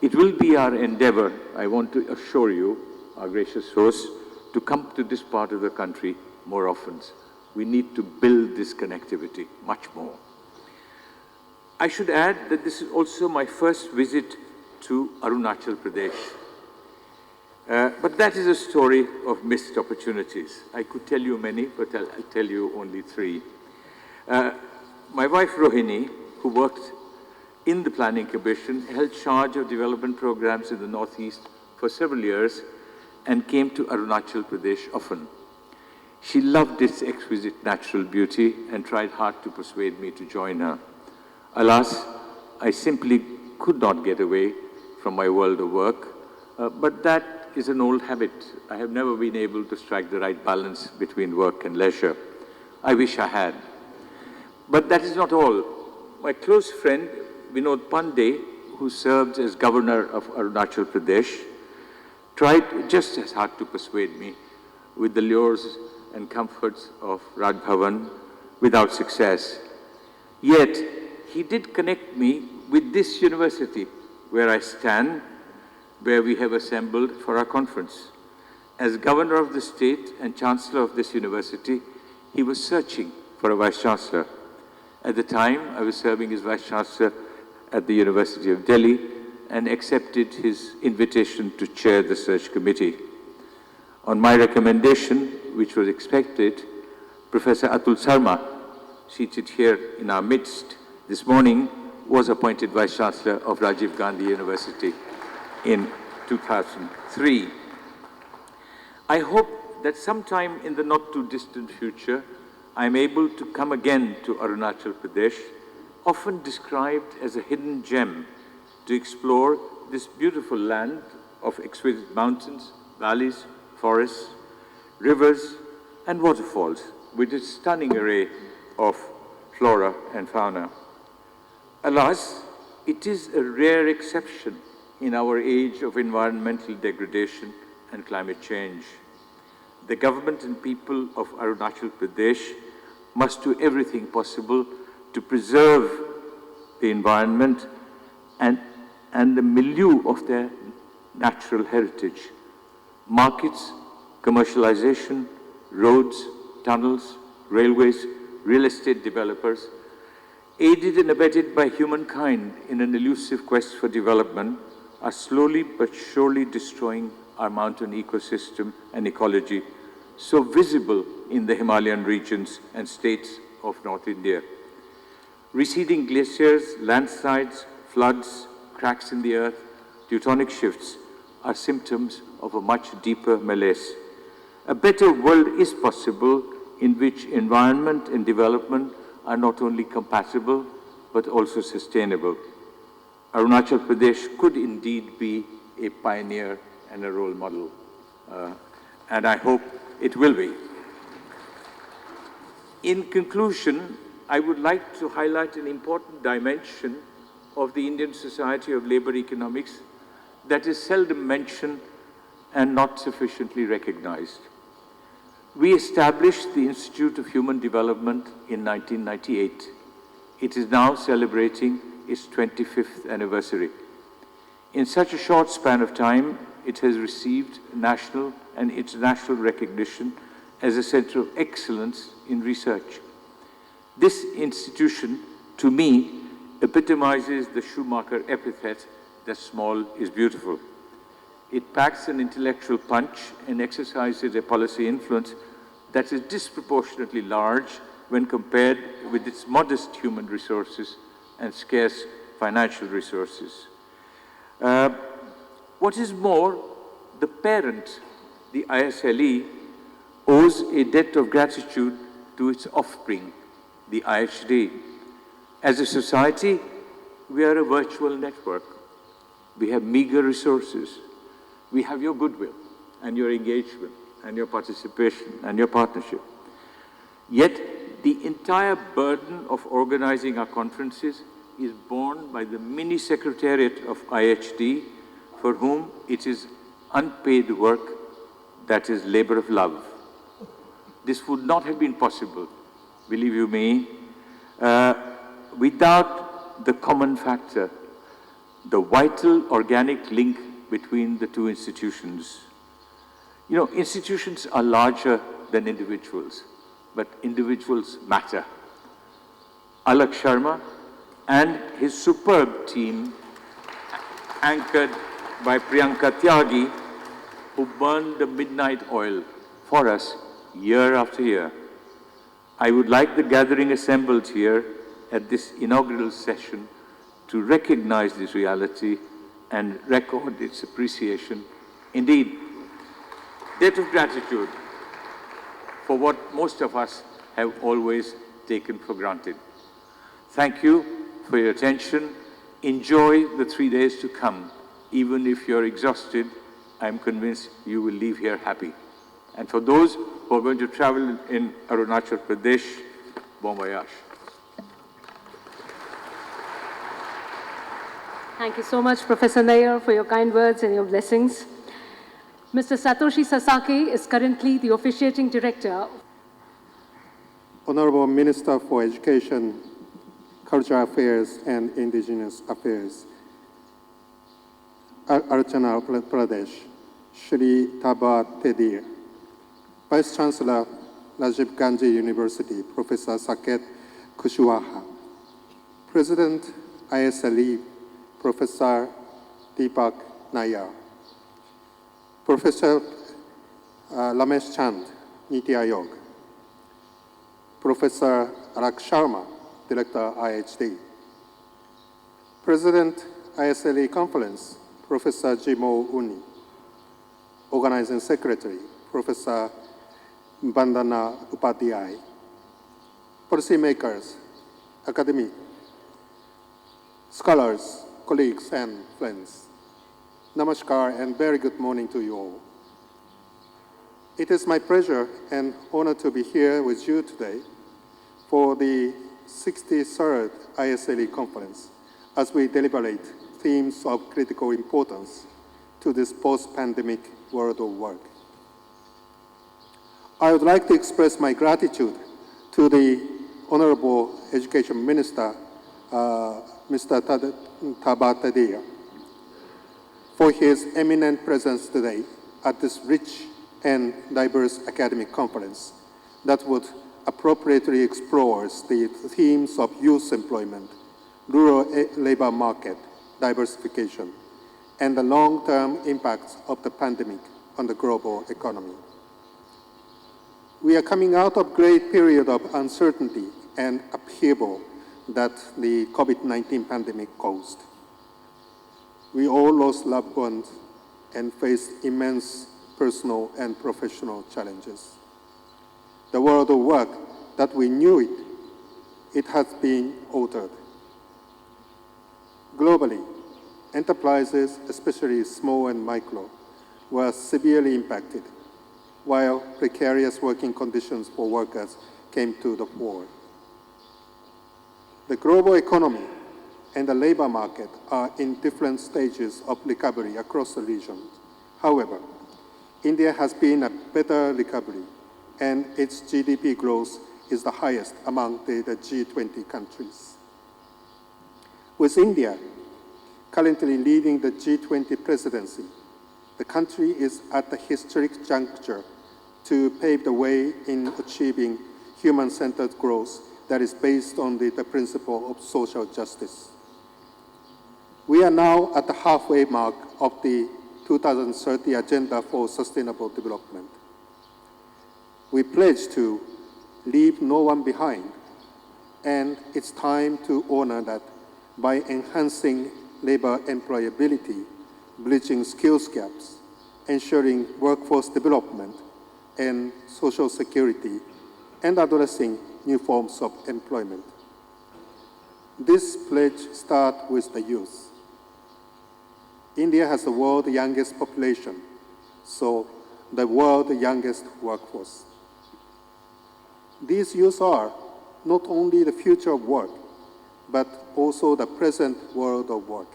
It will be our endeavor, I want to assure you, our gracious hosts, to come to this part of the country more often. We need to build this connectivity much more. I should add that this is also my first visit to Arunachal Pradesh. But that is a story of missed opportunities. I could tell you many, but I'll tell you only three. My wife Rohini, who worked in the Planning Commission, held charge of development programs in the Northeast for several years and came to Arunachal Pradesh often. She loved its exquisite natural beauty and tried hard to persuade me to join her. Alas, I simply could not get away from my world of work, but that is an old habit. I have never been able to strike the right balance between work and leisure. I wish I had. But that is not all. My close friend, Vinod Pandey, who served as governor of Arunachal Pradesh, tried just as hard to persuade me with the lures and comforts of Raj Bhavan without success. Yet, he did connect me with this university where I stand, where we have assembled for our conference. As governor of the state and chancellor of this university, he was searching for a vice-chancellor. At the time, I was serving as vice-chancellor at the University of Delhi and accepted his invitation to chair the search committee. On my recommendation, which was expected, Professor Atul Sarma, seated here in our midst this morning, was appointed vice-chancellor of Rajiv Gandhi University in 2003. I hope that sometime in the not-too-distant future, I am able to come again to Arunachal Pradesh, often described as a hidden gem, to explore this beautiful land of exquisite mountains, valleys, forests, rivers, and waterfalls, with its stunning array of flora and fauna. Alas, it is a rare exception in our age of environmental degradation and climate change. The government and people of Arunachal Pradesh must do everything possible to preserve the environment and the milieu of their natural heritage. Markets, commercialization, roads, tunnels, railways, real estate developers, aided and abetted by humankind in an elusive quest for development, are slowly but surely destroying our mountain ecosystem and ecology, so visible in the Himalayan regions and states of North India. Receding glaciers, landslides, floods, cracks in the earth, tectonic shifts are symptoms of a much deeper malaise. A better world is possible in which environment and development are not only compatible, but also sustainable. Arunachal Pradesh could indeed be a pioneer and a role model, and I hope it will be. In conclusion, I would like to highlight an important dimension of the Indian Society of Labour Economics that is seldom mentioned and not sufficiently recognized. We established the Institute of Human Development in 1998. It is now celebrating its 25th anniversary. In such a short span of time, it has received national and international recognition as a center of excellence in research. This institution, to me, epitomizes the Schumacher epithet that small is beautiful. It packs an intellectual punch and exercises a policy influence that is disproportionately large when compared with its modest human resources and scarce financial resources. What is more, the parent the ISLE owes a debt of gratitude to its offspring, the IHD. As a society, we are a virtual network. We have meager resources. We have your goodwill and your engagement and your participation and your partnership. Yet, the entire burden of organizing our conferences is borne by the mini secretariat of IHD, for whom it is unpaid work that is labor of love. This would not have been possible, believe you me, without the common factor, the vital organic link between the two institutions. You know, institutions are larger than individuals, but individuals matter. Alak Sharma and his superb team, anchored by Priyanka Tyagi, who burned the midnight oil for us year after year. I would like the gathering assembled here at this inaugural session to recognize this reality and record its appreciation. Indeed, debt of gratitude for what most of us have always taken for granted. Thank you for your attention. Enjoy the 3 days to come. Even if you're exhausted, I'm convinced you will leave here happy. And for those who are going to travel in Arunachal Pradesh, bon voyage. Thank you so much, Professor Nair, for your kind words and your blessings. Mr. Satoshi Sasaki is currently the officiating director. Honorable Minister for Education, Cultural Affairs and Indigenous Affairs, Arunachal Pradesh, Shri Taba Tedir, Vice Chancellor, Rajiv Gandhi University, Professor Saket Kushwaha, President, ISLE, Professor Deepak Nair, Professor Ramesh Chand, Niti Aayog, Professor Alak Sharma, Director, IHD, President, ISLE Conference, Professor Jimo Uni, Organizing Secretary, Professor Bandana Upadhyay, policymakers, academic, scholars, colleagues, and friends. Namaskar and very good morning to you all. It is my pleasure and honor to be here with you today for the 63rd ISLE conference as we deliberate themes of critical importance to this post-pandemic world of work. I would like to express my gratitude to the Honorable Education Minister, Mr. Tabatedia, for his eminent presence today at this rich and diverse academic conference that would appropriately explore the themes of youth employment, rural labor market diversification, and the long-term impacts of the pandemic on the global economy. We are coming out of a great period of uncertainty and upheaval that the COVID-19 pandemic caused. We all lost loved ones and faced immense personal and professional challenges. The world of work that we knew it has been altered. Globally, enterprises, especially small and micro, were severely impacted, while precarious working conditions for workers came to the fore. The global economy and the labor market are in different stages of recovery across the region. However, India has been a better recovery, and its GDP growth is the highest among the G20 countries. With India currently leading the G20 presidency, the country is at a historic juncture to pave the way in achieving human-centered growth that is based on the principle of social justice. We are now at the halfway mark of the 2030 Agenda for Sustainable Development. We pledge to leave no one behind, and it's time to honor that by enhancing labor employability, bridging skills gaps, ensuring workforce development and social security, and addressing new forms of employment. This pledge starts with the youth. India has the world's youngest population, so the world's youngest workforce. These youth are not only the future of work, but also the present world of work.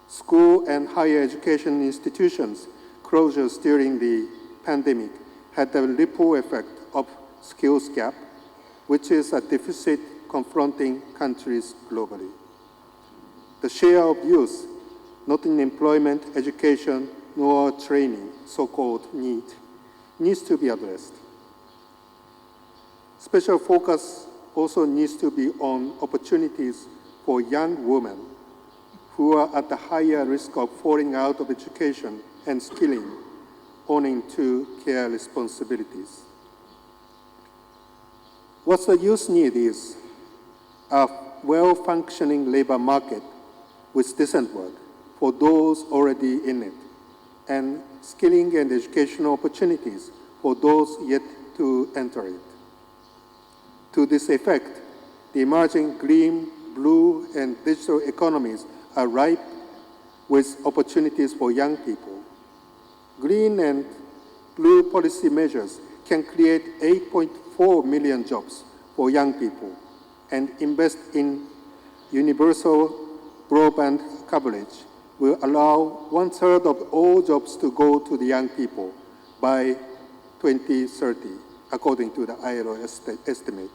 School and higher education institutions closures during the pandemic had the ripple effect of skills gap, which is a deficit confronting countries globally. The share of youth not in employment, education, nor training, so-called NEET, needs to be addressed. Special focus also needs to be on opportunities for young women who are at the higher risk of falling out of education and skilling owing to care responsibilities. What the youth need is a well-functioning labor market with decent work for those already in it, and skilling and educational opportunities for those yet to enter it. To this effect, the emerging green, blue, and digital economies are ripe with opportunities for young people. Green and blue policy measures can create 8.4 million jobs for young people and invest in universal broadband coverage will allow 1/3 of all jobs to go to the young people by 2030, according to the ILO estimate.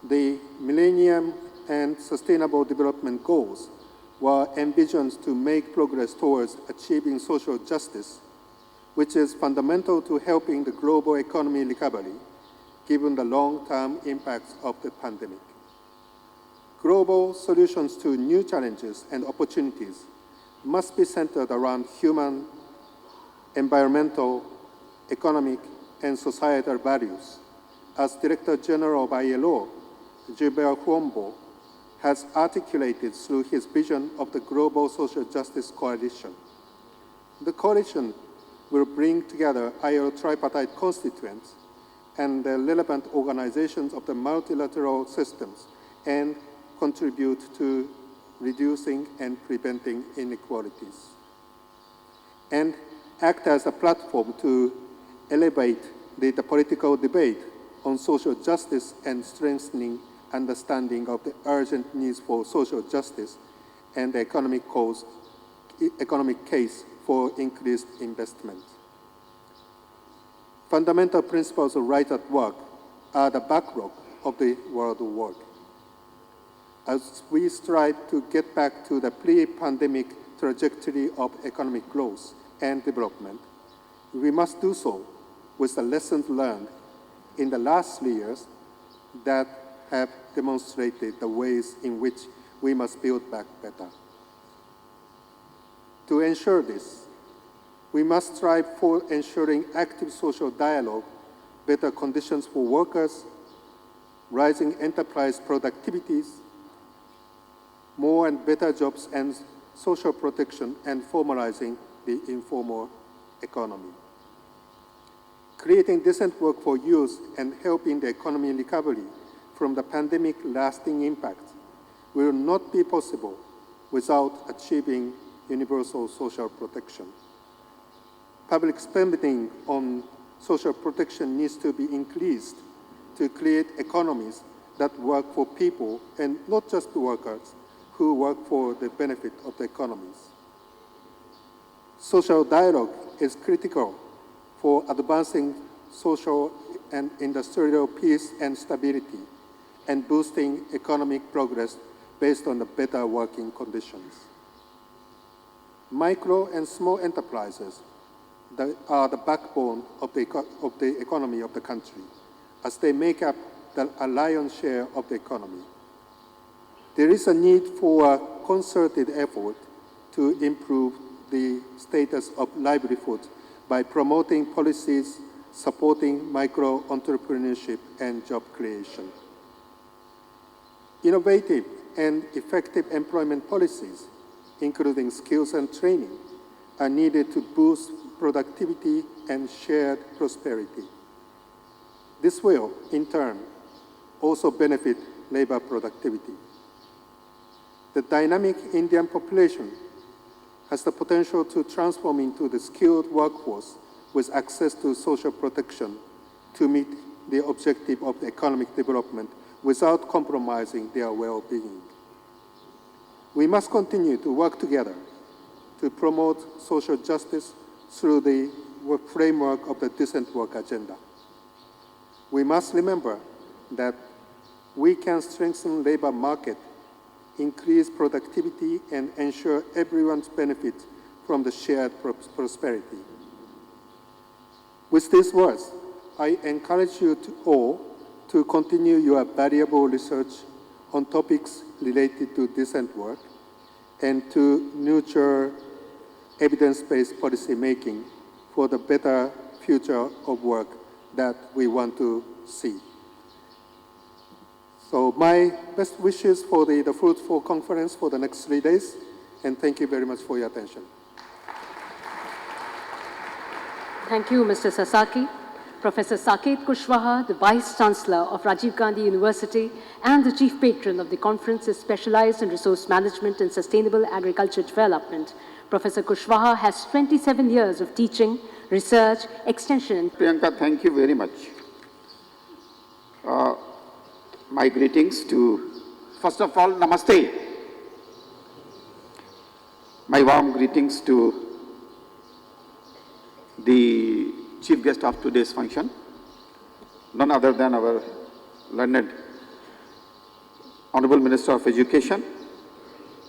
The Millennium and Sustainable Development Goals were envisioned to make progress towards achieving social justice, which is fundamental to helping the global economy recovery, given the long-term impacts of the pandemic. Global solutions to new challenges and opportunities must be centered around human, environmental, economic, and societal values, as Director General of ILO, Gilbert Huombo, has articulated through his vision of the Global Social Justice Coalition. The coalition will bring together ILO tripartite constituents and the relevant organizations of the multilateral systems and contribute to reducing and preventing inequalities, and act as a platform to elevate the political debate on social justice and strengthening understanding of the urgent needs for social justice and the economic case for increased investment. Fundamental principles of right at work are the backbone of the world of work. As we strive to get back to the pre-pandemic trajectory of economic growth and development, we must do so with the lessons learned in the last 3 years that have demonstrated the ways in which we must build back better. To ensure this, we must strive for ensuring active social dialogue, better conditions for workers, rising enterprise productivities, more and better jobs and social protection, and formalizing the informal economy. Creating decent work for youth and helping the economy recovery from the pandemic lasting impact will not be possible without achieving universal social protection. Public spending on social protection needs to be increased to create economies that work for people and not just the workers who work for the benefit of the economies. Social dialogue is critical for advancing social and industrial peace and stability and boosting economic progress based on the better working conditions. Micro and small enterprises are the backbone of the economy of the country, as they make up the lion's share of the economy. There is a need for a concerted effort to improve the status of livelihood by promoting policies supporting micro-entrepreneurship and job creation. Innovative and effective employment policies, including skills and training, are needed to boost productivity and shared prosperity. This will, in turn, also benefit labor productivity. The dynamic Indian population has the potential to transform into the skilled workforce with access to social protection to meet the objective of economic development without compromising their well-being. We must continue to work together to promote social justice through the framework of the decent work agenda. We must remember that we can strengthen labor market, increase productivity, and ensure everyone's benefit from the shared prosperity. With these words, I encourage you all to continue your valuable research on topics related to decent work and to nurture evidence-based policy making for the better future of work that we want to see. So my best wishes for the fruitful conference for the next 3 days, and thank you very much for your attention. Thank you, Mr. Sasaki. Professor Saket Kushwaha, the Vice Chancellor of Rajiv Gandhi University and the Chief Patron of the conference, is specialized in resource management and sustainable agriculture development. Professor Kushwaha has 27 years of teaching, research, extension. Priyanka, thank you very much. My greetings to, first of all, Namaste. My warm greetings to the chief guest of today's function, none other than our learned Honorable Minister of Education,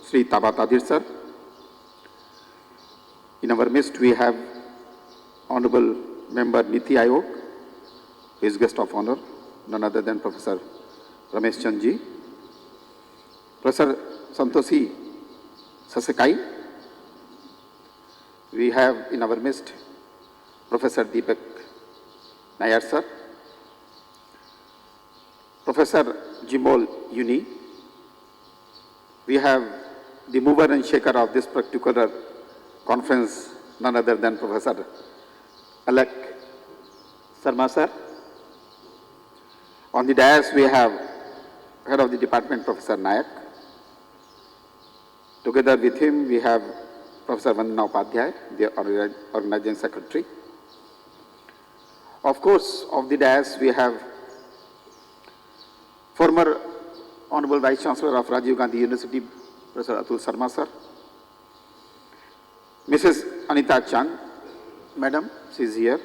Sri Tabatadir sir. In our midst, we have Honorable Member Niti Ayog, his guest of honor, none other than Professor Ramesh Chandji, Professor Santoshi Sasakai. We have in our midst Professor Deepak Nayar sir, Professor Jimol Uni. We have the mover and shaker of this particular conference, none other than Professor Alak Sarma sir. On the dais, we have Head of the Department, Professor Nayak. Together with him, we have Professor Vandana Upadhyay, the Organizing Secretary. Of course, of the dais, we have former Honorable Vice Chancellor of Rajiv Gandhi University, Professor Atul Sarma sir. Mrs. Anita Chang, Madam, she is here.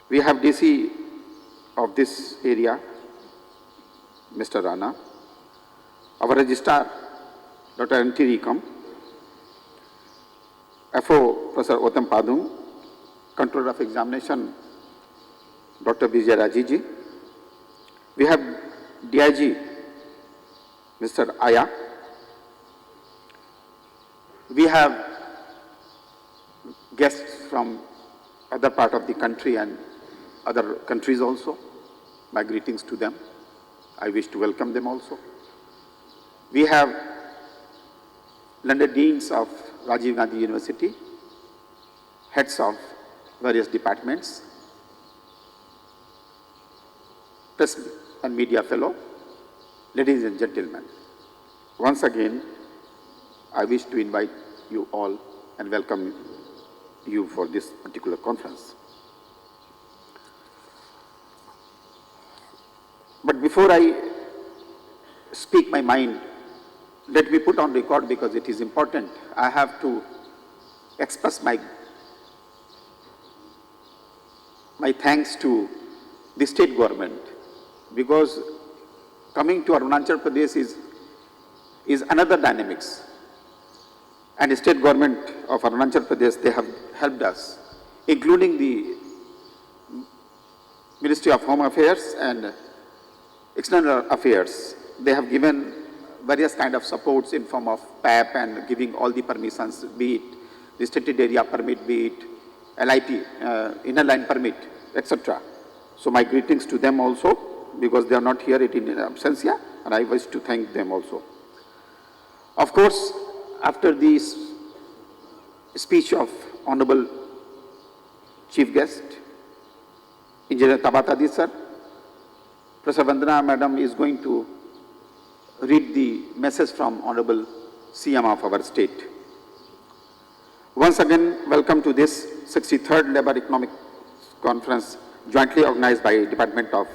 We have DC of this area, Mr. Rana. Our Registrar, Dr. N.T. Rikam. FO, Professor Otam Padung. Controller of Examination, Dr. Vijay Rajiji. We have DIG, Mr. Aya. We have guests from other part of the country and other countries also. My greetings to them. I wish to welcome them also. We have learned deans of Rajiv Gandhi University, heads of various departments, press and media fellow, ladies and gentlemen. Once again, I wish to invite you all and welcome you for this particular conference. But before I speak my mind, let me put on record, because it is important. I have to express my thanks to the state government, because coming to Arunachal Pradesh is another dynamics. And the state government of Arunachal Pradesh, they have helped us, including the Ministry of Home Affairs and External Affairs. They have given various kind of supports in form of PAP and giving all the permissions, be it restricted area permit, be it LIP, inner line permit, etc. So my greetings to them also, because they are not here in absentia, and I wish to thank them also. Of course, after the speech of Honorable Chief Guest, Engineer Tabatadi sir, Professor Vandana Madam is going to read the message from Honorable CM of our state. Once again, welcome to this 63rd Labour Economic Conference jointly organized by Department of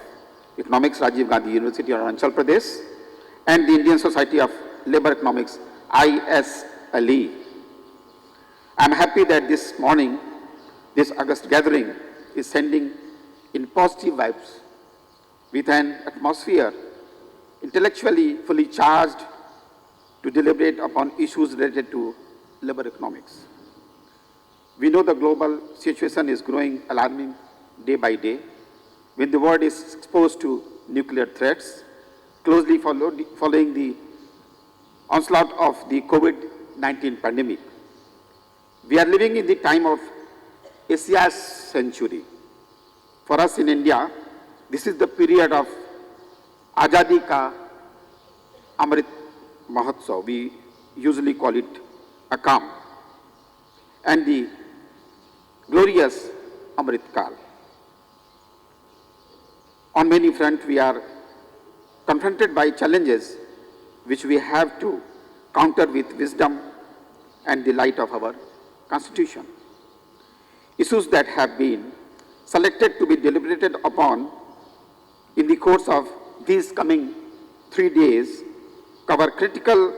Economics, Rajiv Gandhi University, Arunachal Pradesh, and the Indian Society of Labour Economics, ISLE. I am happy that this morning, this August gathering is sending in positive vibes with an atmosphere intellectually fully charged to deliberate upon issues related to labour economics. We know the global situation is growing alarming day by day, when the world is exposed to nuclear threats, closely following the onslaught of the COVID-19 pandemic. We are living in the time of Asia's century. For us in India, this is the period of Azadi Ka Amrit Mahotsav. We usually call it Akam, and the glorious Amrit Kal. On many fronts, we are confronted by challenges which we have to counter with wisdom and the light of our Constitution. Issues that have been selected to be deliberated upon in the course of these coming 3 days cover critical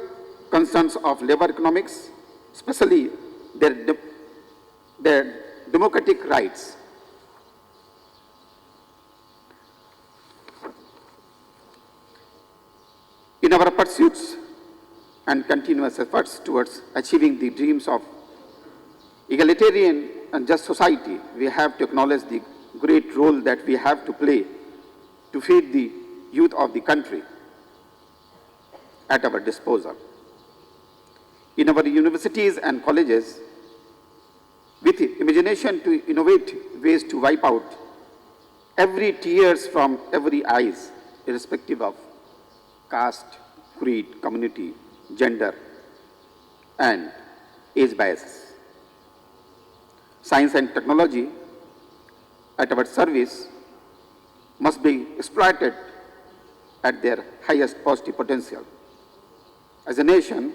concerns of labour economics, especially their democratic rights. In our pursuits and continuous efforts towards achieving the dreams of egalitarian and just society, we have to acknowledge the great role that we have to play to feed the youth of the country at our disposal. In our universities and colleges, with imagination to innovate ways to wipe out every tears from every eyes, irrespective of caste, creed, community, gender, and age biases. Science and technology at our service must be exploited at their highest positive potential. As a nation,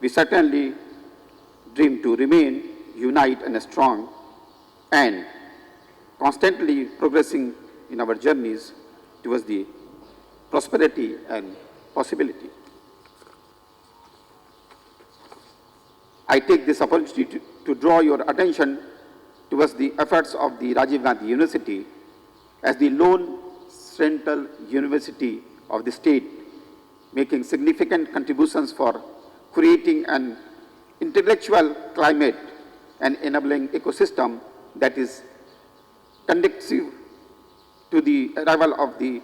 we certainly dream to remain united and strong and constantly progressing in our journeys towards the prosperity and possibility. I take this opportunity to draw your attention towards the efforts of the Rajiv Gandhi University as the lone central university of the state, making significant contributions for creating an intellectual climate and enabling ecosystem that is conducive to the arrival of the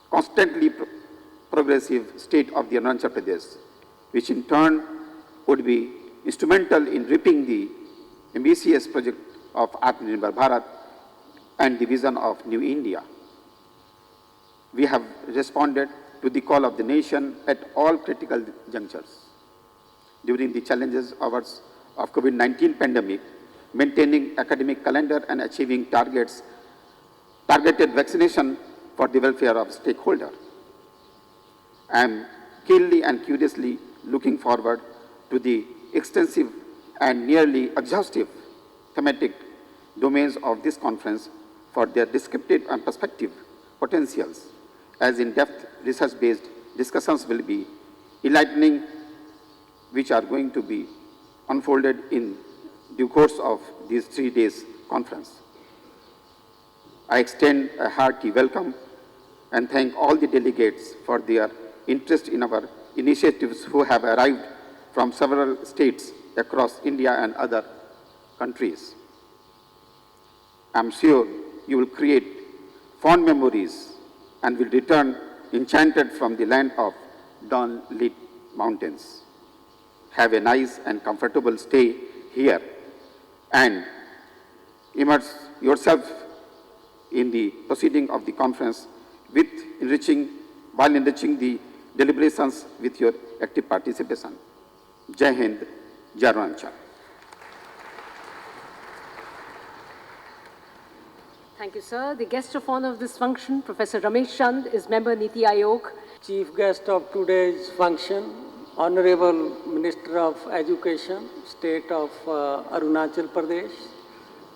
constantly progressive state of the Arunachal Pradesh, which in turn would be instrumental in reaping the ambitious project of Atmanirbhar Bharat and the vision of New India. We have responded to the call of the nation at all critical junctures. During the challenges of COVID-19 pandemic, maintaining academic calendar and achieving targeted vaccination for the welfare of stakeholders. I am keenly and curiously looking forward to the extensive and nearly exhaustive thematic domains of this conference for their descriptive and perspective potentials, as in-depth research-based discussions will be enlightening, which are going to be unfolded in due course of these 3 days conference. I extend a hearty welcome and thank all the delegates for their interest in our initiatives who have arrived from several states across India and other countries. I am sure you will create fond memories and will return enchanted from the land of dawn-lit mountains. Have a nice and comfortable stay here and immerse yourself in the proceeding of the conference while enriching the deliberations with your active participation. Jai Hind, Jai Arunachal. Thank you, sir. The guest of honor of this function, Professor Ramesh Chand, is member Niti Aayog. Chief guest of today's function, Honorable Minister of Education, State of Arunachal Pradesh,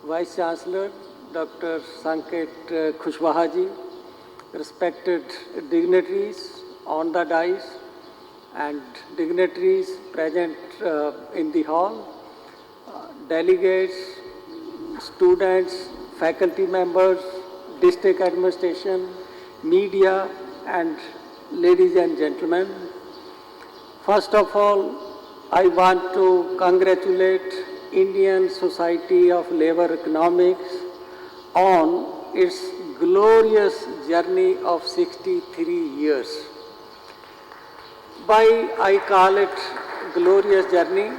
Vice Chancellor, Dr. Sanket Khushwaha ji, respected dignitaries on the dais and dignitaries present in the hall, delegates, students, faculty members, district administration, media, and ladies and gentlemen. First of all, I want to congratulate Indian Society of Labor Economics on its glorious journey of 63 years. Why I call it glorious journey?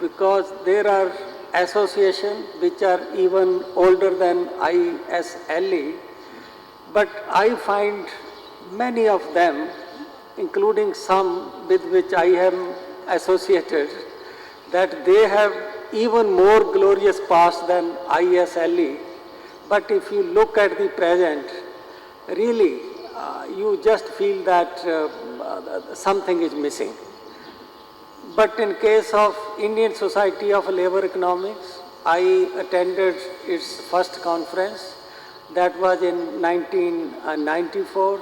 Because there are associations which are even older than ISLE, but I find many of them, including some with which I am associated, that they have even more glorious past than ISLE. But if you look at the present, really, you just feel that something is missing. But in case of Indian Society of Labor Economics, I attended its first conference. That was in 1994.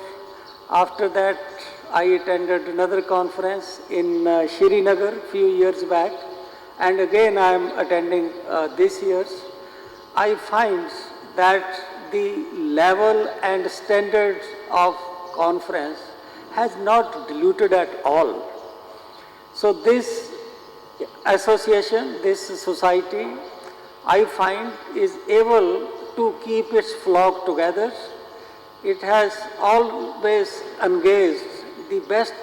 After that, I attended another conference in Srinagar a few years back. And again, I am attending this year's. I find that the level and standard of conference has not diluted at all. So this association, this society, I find is able to keep its flock together. It has always engaged the best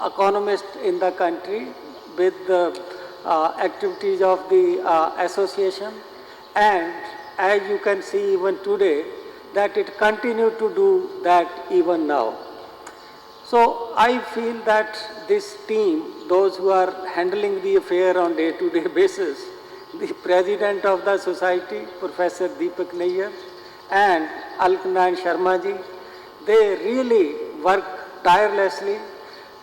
economists in the country with the activities of the association, and as you can see even today, that it continues to do that even now. So I feel that this team, those who are handling the affair on day-to-day basis, the president of the society, Professor Deepak Nayyar, and Alkanayan Sharma ji, they really work tirelessly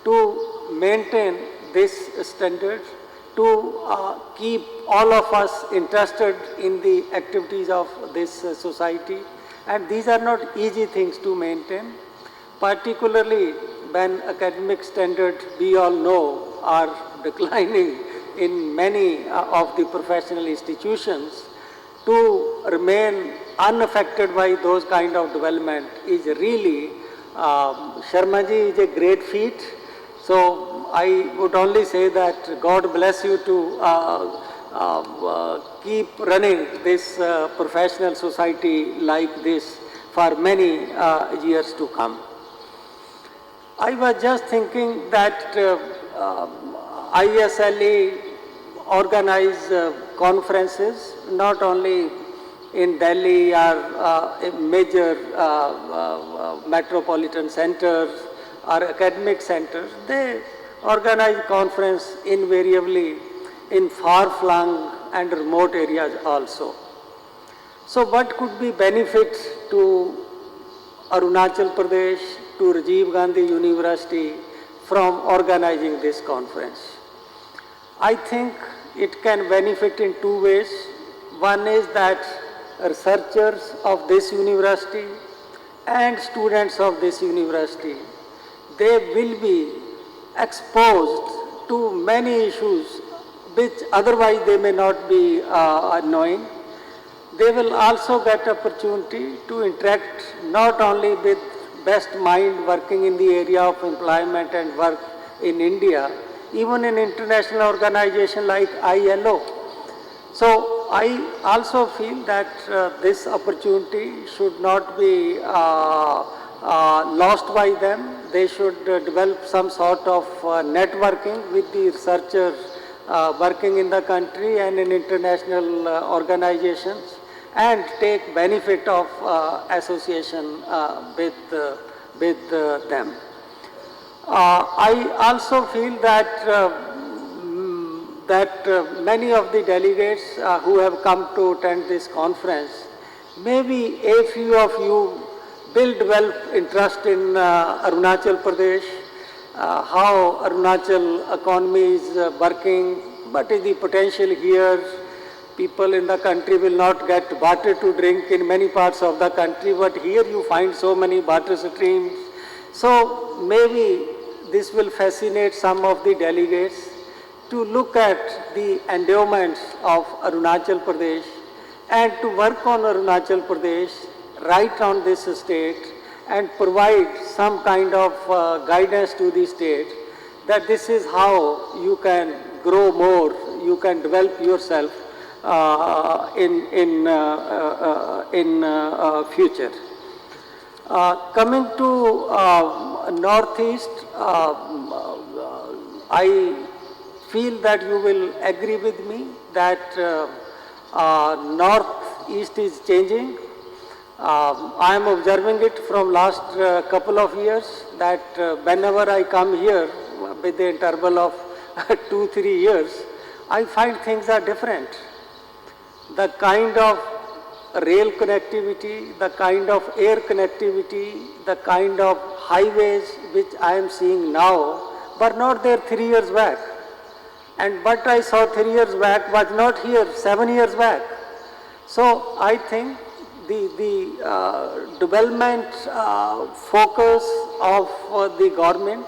to maintain this standard, to keep all of us interested in the activities of this society. And these are not easy things to maintain, particularly when academic standards, we all know, are declining in many of the professional institutions. To remain unaffected by those kind of development is really, Sharma ji is a great feat. So I would only say that God bless you to keep running this professional society like this for many years to come. I was just thinking that ISLE organize conferences not only in Delhi or major metropolitan centers or academic centers. They organize conference invariably in far-flung and remote areas also. So what could be benefit to Arunachal Pradesh, to Rajiv Gandhi University from organizing this conference? I think it can benefit in two ways. One is that researchers of this university and students of this university, they will be exposed to many issues which otherwise they may not be knowing. They will also get opportunity to interact not only with best mind working in the area of employment and work in India, even in international organization like ILO. So I also feel that this opportunity should not be lost by them. They should develop some sort of networking with the researchers working in the country and in international organizations, and take benefit of association with them. I also feel that many of the delegates who have come to attend this conference, maybe a few of you will develop interest in Arunachal Pradesh, how Arunachal economy is working, what is the potential here. People in the country will not get water to drink in many parts of the country, but here you find so many water streams. So maybe this will fascinate some of the delegates to look at the endowments of Arunachal Pradesh and to work on Arunachal Pradesh right on this state and provide some kind of guidance to the state that this is how you can grow more, you can develop yourself in future. Coming to Northeast, I feel that you will agree with me that Northeast is changing. I am observing it from last couple of years that whenever I come here with the interval of 2-3 years, I find things are different. The kind of rail connectivity, the kind of air connectivity, the kind of highways which I am seeing now were not there 3 years back. And what I saw 3 years back was not here 7 years back. So I think the development focus of the government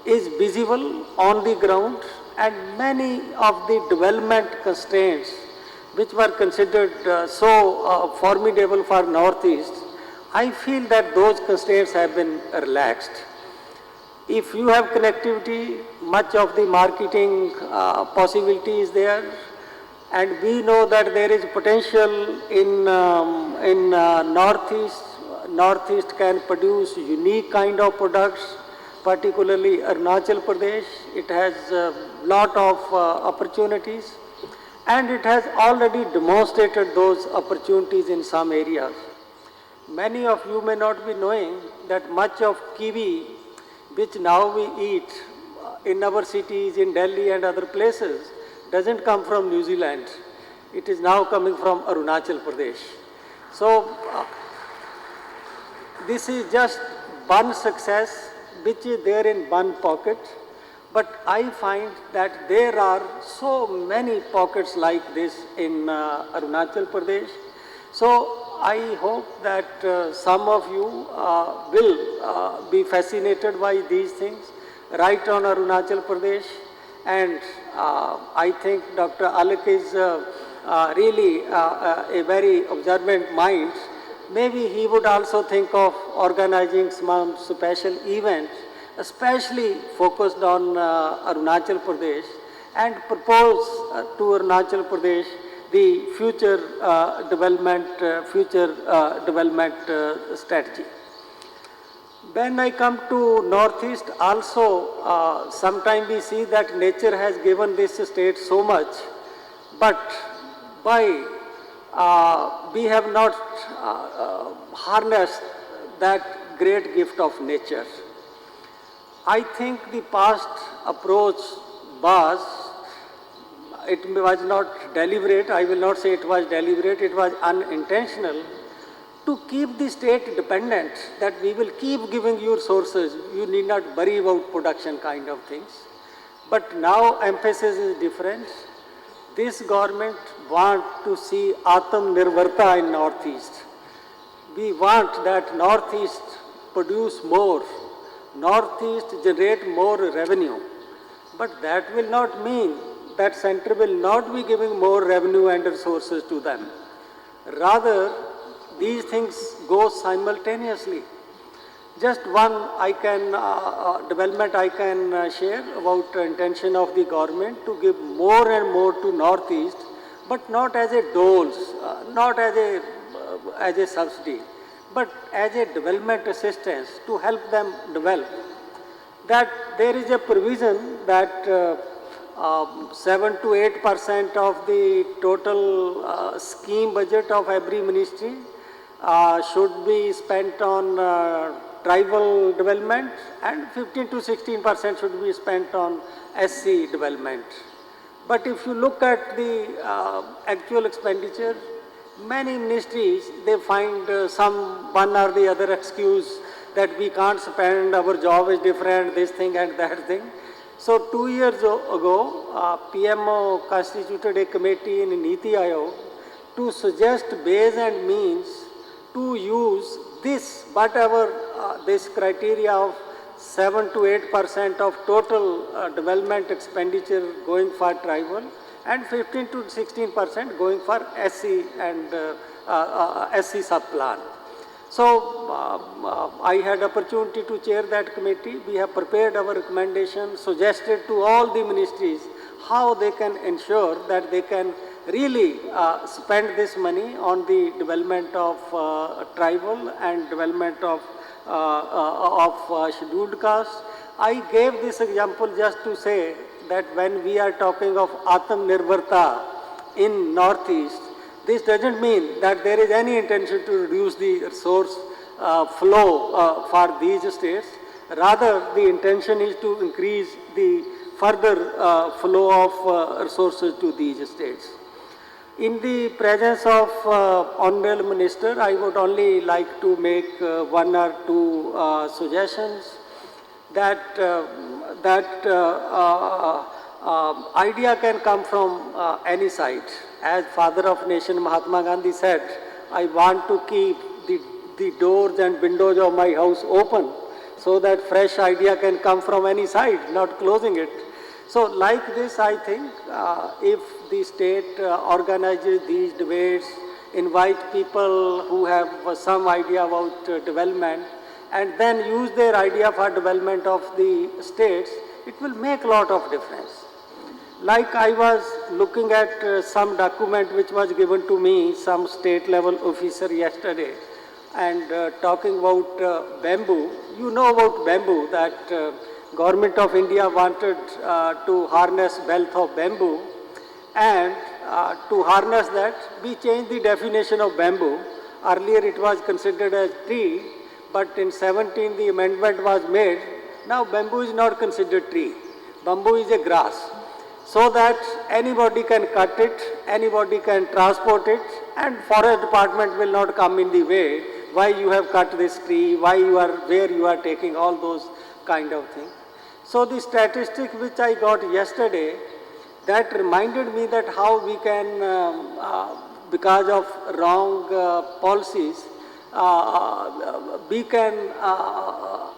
is visible on the ground, and many of the development constraints which were considered so formidable for Northeast, I feel that those constraints have been relaxed. If you have connectivity, much of the marketing possibility is there, and we know that there is potential in Northeast. Northeast can produce unique kind of products, particularly Arunachal Pradesh. It has a lot of opportunities, and it has already demonstrated those opportunities in some areas. Many of you may not be knowing that much of kiwi, which now we eat in our cities, in Delhi and other places, doesn't come from New Zealand. It is now coming from Arunachal Pradesh. So this is just one success which is there in one pocket, but I find that there are so many pockets like this in Arunachal Pradesh. So I hope that some of you will be fascinated by these things right on Arunachal Pradesh. And I think Dr. Alak is really a very observant mind. Maybe he would also think of organizing some special events, especially focused on Arunachal Pradesh, and propose to Arunachal Pradesh the future development strategy. When I come to Northeast, also sometimes we see that nature has given this state so much, but why we have not harnessed that great gift of nature. I think the past approach was, it was not deliberate, I will not say it was deliberate, it was unintentional, to keep the state dependent, that we will keep giving you resources, you need not worry about production kind of things. But now emphasis is different. This government wants to see Atam Nirvarta in Northeast. We want that Northeast produce more, Northeast generate more revenue. But that will not mean that center will not be giving more revenue and resources to them. Rather, these things go simultaneously. Just one development I can share about the intention of the government to give more and more to Northeast, but not as a dole, not as a subsidy, but as a development assistance to help them develop. That there is a provision that 7 to 8% of the total scheme budget of every ministry should be spent on tribal development, and 15 to 16% should be spent on SC development. But if you look at the actual expenditure, many ministries, they find some one or the other excuse that we can't spend, our job is different, this thing and that thing. So 2 years ago, PMO constituted a committee in Niti Aayog to suggest ways and means to use this, whatever this criteria of 7 to 8% of total development expenditure going for tribal and 15 to 16% going for SC and SC sub-plan. So I had opportunity to chair that committee. We have prepared our recommendation, suggested to all the ministries how they can ensure that they can really spend this money on the development of tribal and development of scheduled castes. I gave this example just to say that when we are talking of Atmanirbharta in Northeast, this doesn't mean that there is any intention to reduce the resource flow for these states. Rather, the intention is to increase the further flow of resources to these states. In the presence of Honorable Minister, I would only like to make one or two suggestions that idea can come from any side. As Father of Nation Mahatma Gandhi said, I want to keep the doors and windows of my house open so that fresh idea can come from any side, not closing it. So like this, I think if the state organizes these debates, invite people who have some idea about development, and then use their idea for development of the states, it will make a lot of difference. Like I was looking at some document which was given to me, some state level officer yesterday, and talking about bamboo. You know about bamboo, that Government of India wanted to harness wealth of bamboo, and to harness that, we changed the definition of bamboo. Earlier it was considered as tree, but in 17 the amendment was made. Now bamboo is not considered tree. Bamboo is a grass. So that anybody can cut it, anybody can transport it, and forest department will not come in the way. Why you have cut this tree, why you are, where you are taking all those kind of things. So the statistic which I got yesterday, that reminded me that how we can, because of wrong policies, we can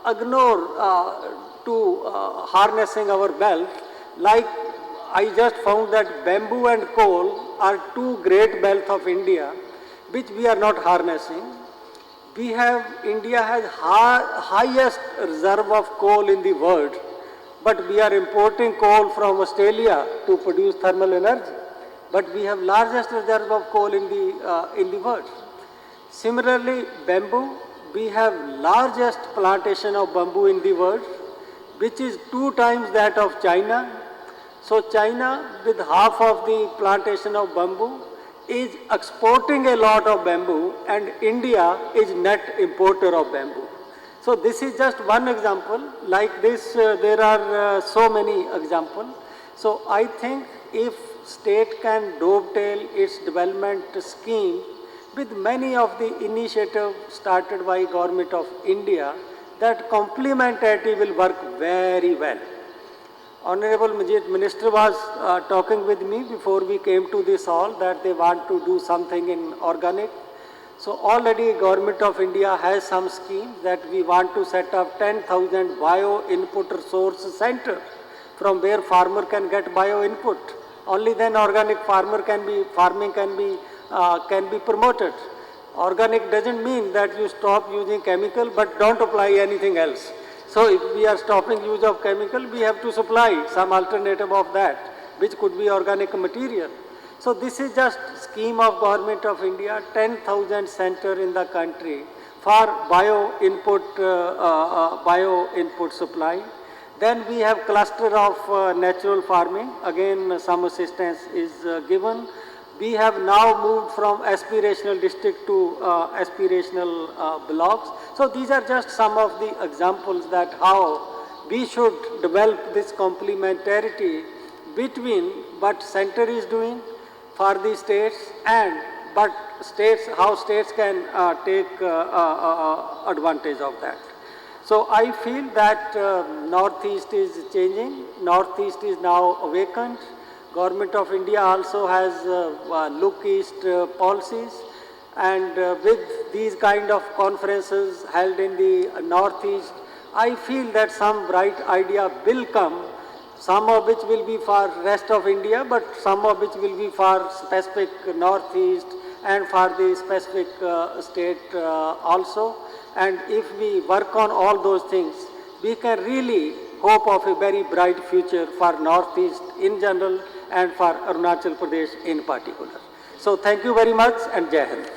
ignore to harnessing our wealth. Like I just found that bamboo and coal are two great wealth of India, which we are not harnessing. We have, India has highest reserve of coal in the world, but we are importing coal from Australia to produce thermal energy. But we have largest reserve of coal in the world. Similarly, bamboo, we have largest plantation of bamboo in the world, which is 2 times that of China. So China, with half of the plantation of bamboo, is exporting a lot of bamboo, and India is net importer of bamboo. So this is just one example. Like this, there are so many examples. So I think if state can dovetail its development scheme with many of the initiatives started by Government of India, that complementarity will work very well. Honorable Minister was talking with me before we came to this hall that they want to do something in organic. So already Government of India has some schemes that we want to set up 10,000 bio input resource center from where farmer can get bio input. Only then organic farming can be promoted. Organic doesn't mean that you stop using chemical but don't apply anything else. So if we are stopping use of chemical, we have to supply some alternative of that, which could be organic material. So this is just scheme of Government of India, 10,000 center in the country for bio input supply. Then we have cluster of natural farming. Again, some assistance is given. we have now moved from aspirational district to aspirational blocks. So these are just some of the examples that how we should develop this complementarity between what center is doing for the states and but states, how states can take advantage of that. So I feel that Northeast is changing, Northeast is now awakened. Government of India also has Look East policies, and with these kind of conferences held in the Northeast, I feel that some bright idea will come, some of which will be for rest of India, but some of which will be for specific Northeast and for the specific state also. And if we work on all those things, we can really hope of a very bright future for Northeast in general and for Arunachal Pradesh in particular. So thank you very much and Jai Hind.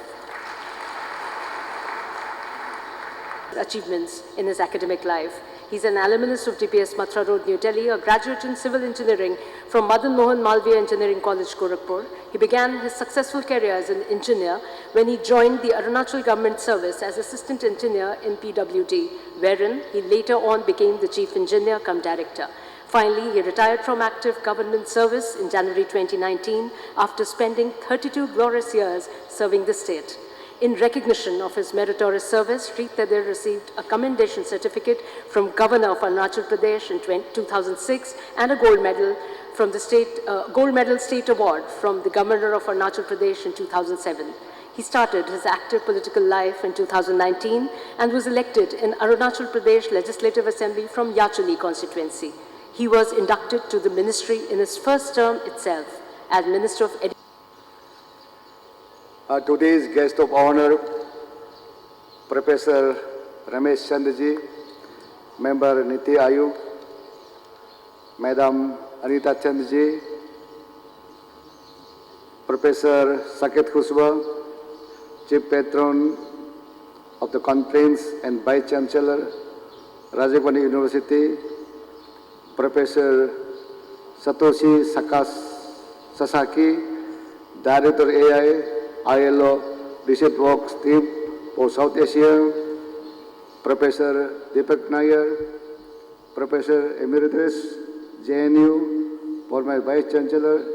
Achievements in his academic life. He's an alumnus of DPS Mathura Road, New Delhi, a graduate in civil engineering from Madan Mohan Malviya Engineering College, Gorakhpur. He began his successful career as an engineer when he joined the Arunachal Government Service as assistant engineer in PWD, wherein he later on became the chief engineer cum director. Finally, he retired from active government service in January 2019 after spending 32 glorious years serving the state. In recognition of his meritorious service, Sri Tadir received a commendation certificate from Governor of Arunachal Pradesh in 2006 and a gold medal from the Gold Medal State Award from the Governor of Arunachal Pradesh in 2007. He started his active political life in 2019 and was elected in Arunachal Pradesh Legislative Assembly from Yachuli constituency. He was inducted to the ministry in his first term itself as Minister of Education. Today's guest of honor, Professor Ramesh Chandraji, Member Niti Ayog, Madam Anita Chandraji, Professor Saket Khushba, Chief Patron of the conference and Vice Chancellor, Rajiv Gandhi University, Professor Satoshi Sasaki, Director AI, ILO Research Works Team for South Asia, Professor Deepak Nair, Professor Emeritus, JNU, former Vice Chancellor,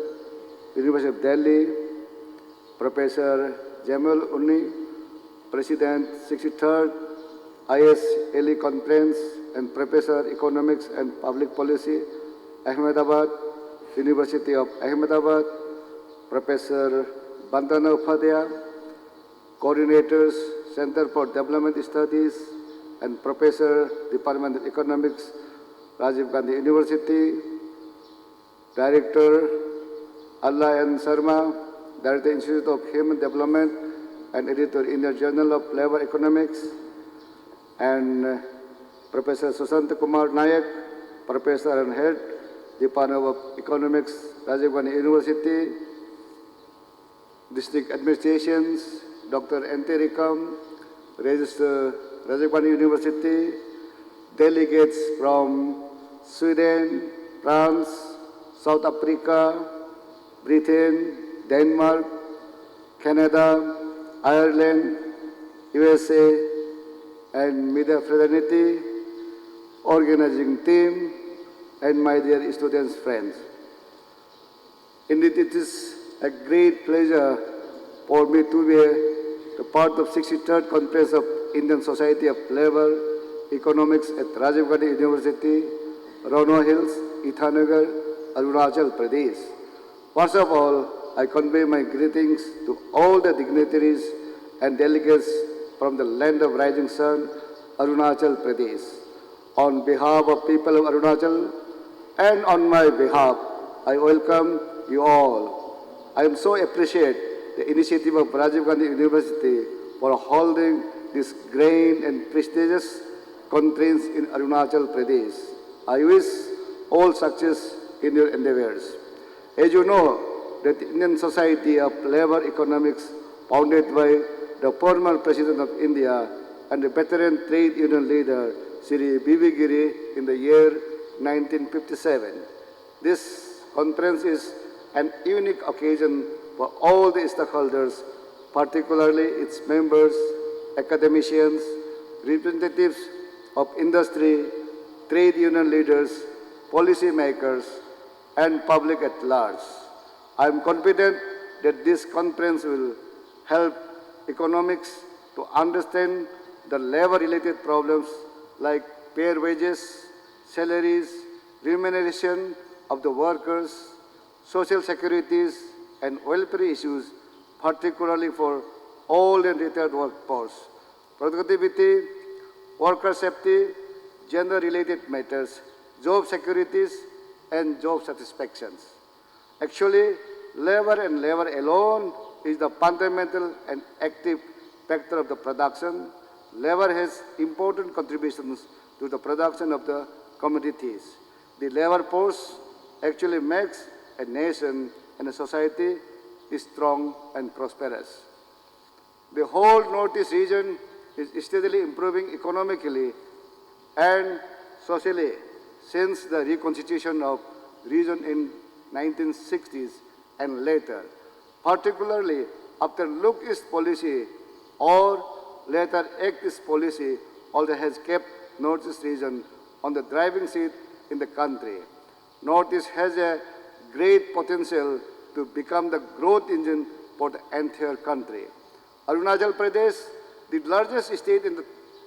University of Delhi, Professor Jamal Unni, President 63rd ISLE Conference and Professor Economics and Public Policy, Ahmedabad, University of Ahmedabad, Professor Bandana Upadhyaya, Coordinators, Center for Development Studies, and Professor, Department of Economics, Rajiv Gandhi University, Director, Allah N. Sharma, Director, Institute of Human Development, and Editor, Indian Journal of Labor Economics, and Professor Susant Kumar Nayak, Professor and Head, Department of Economics, Rajiv Gandhi University, District Administrations, Dr. N.T. Rikam, Register Rajiv Gandhi University, delegates from Sweden, France, South Africa, Britain, Denmark, Canada, Ireland, USA, and media fraternity, organizing team, and my dear students, friends. Indeed, it is a great pleasure for me to be the part of 63rd Conference of Indian Society of Labor Economics at Rajiv Gandhi University, Rono Hills, Itanagar, Arunachal Pradesh. First of all, I convey my greetings to all the dignitaries and delegates from the land of rising sun, Arunachal Pradesh. On behalf of people of Arunachal and on my behalf, I welcome you all. I am so appreciate the initiative of Rajiv Gandhi University for holding this grand and prestigious conference in Arunachal Pradesh. I wish all success in your endeavors. As you know, that the Indian Society of Labor Economics, founded by the former President of India and the veteran trade union leader, Sri B.V. Giri, in the year 1957. This conference is an unique occasion for all the stakeholders, particularly its members, academicians, representatives of industry, trade union leaders, policy makers, and public at large. I am confident that this conference will help economics to understand the labor-related problems like fair wages, salaries, remuneration of the workers, social securities, and welfare issues, particularly for old and retired workforce, productivity, worker safety, gender-related matters, job securities, and job satisfactions. Actually, labor and labor alone is the fundamental and active factor of the production. Labor has important contributions to the production of the commodities. The labor force actually makes a nation and a society strong and prosperous. The whole Northeast region is steadily improving economically and socially since the reconstitution of region in 1960s and later, particularly after Look East policy or later Act East policy also has kept Northeast region on the driving seat in the country. Northeast has a great potential to become the growth engine for the entire country. Arunachal Pradesh, the largest state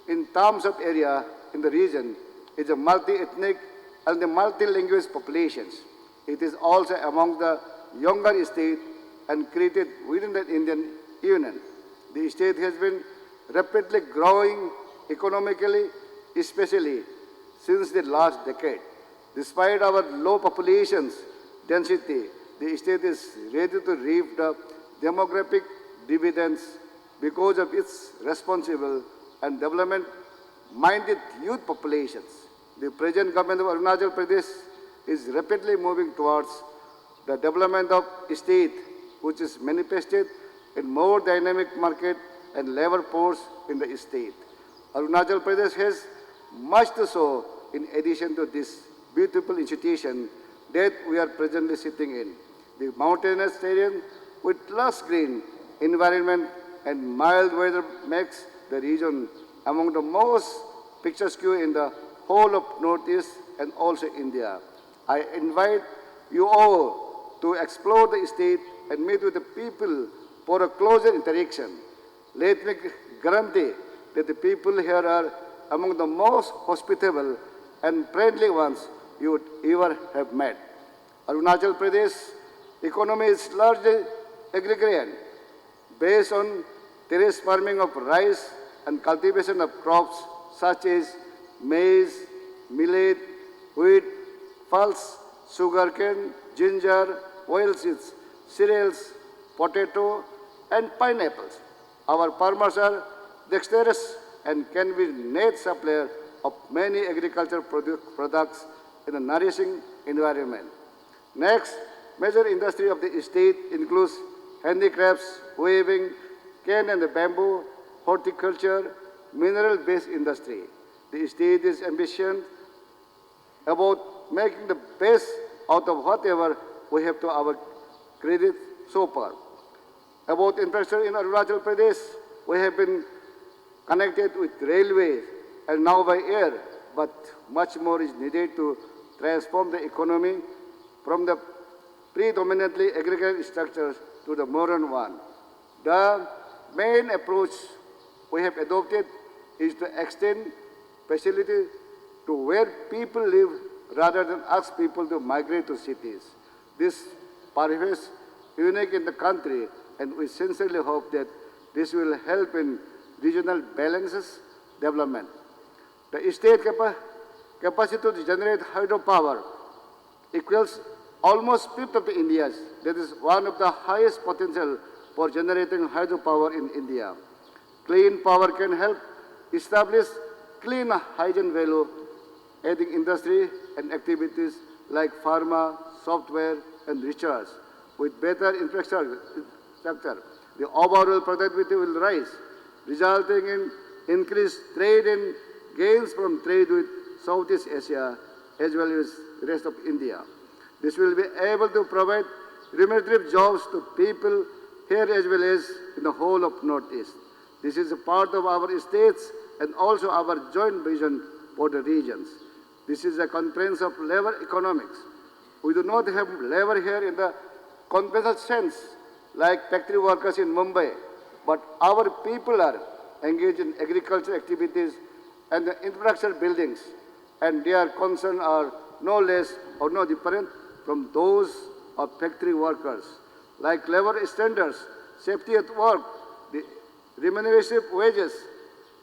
in terms of area in the region, is a multi-ethnic and the multi-language populations. It is also among the younger states and created within the Indian Union. The state has been rapidly growing economically, especially since the last decade. Despite our low population density, the state is ready to reap the demographic dividends because of its responsible and development-minded youth populations. The present government of Arunachal Pradesh is rapidly moving towards the development of state, which is manifested in more dynamic market and labor force in the state. Arunachal Pradesh has much to show in addition to this beautiful institution that we are presently sitting in. The mountainous terrain with lush green environment and mild weather makes the region among the most picturesque in the whole of Northeast and also India. I invite you all to explore the state and meet with the people for a closer interaction. Let me guarantee that the people here are among the most hospitable and friendly ones you would ever have met. Arunachal Pradesh economy is largely agrarian, based on terrace farming of rice and cultivation of crops such as maize, millet, wheat, pulse, sugarcane, ginger, oilseeds, cereals, potato, and pineapples. Our farmers are dexterous and can be net supplier of many agricultural products in a nourishing environment. Next, major industry of the state includes handicrafts, weaving, cane and bamboo, horticulture, mineral-based industry. The state is ambitious about making the best out of whatever we have to our credit so far. About infrastructure in Arunachal Pradesh, we have been connected with railways and now by air, but much more is needed to transform the economy from the predominantly agrarian structures to the modern one. The main approach we have adopted is to extend facility to where people live rather than ask people to migrate to cities. This perhaps unique in the country, and we sincerely hope that this will help in regional balances development. The state capacity to generate hydropower equals almost fifth of the India's. That is one of the highest potential for generating hydropower in India. Clean power can help establish clean hygiene value, adding industry and activities like pharma, software, and research. With better infrastructure, the overall productivity will rise, resulting in increased trade and gains from trade with Southeast Asia as well as the rest of India. This will be able to provide remunerative jobs to people here as well as in the whole of Northeast. This is a part of our states and also our joint vision for the regions. This is a conference of labor economics. We do not have labor here in the conventional sense like factory workers in Mumbai, but our people are engaged in agricultural activities and the infrastructure buildings, and their concerns are no less or no different from those of factory workers. Like labor standards, safety at work, the remunerative wages,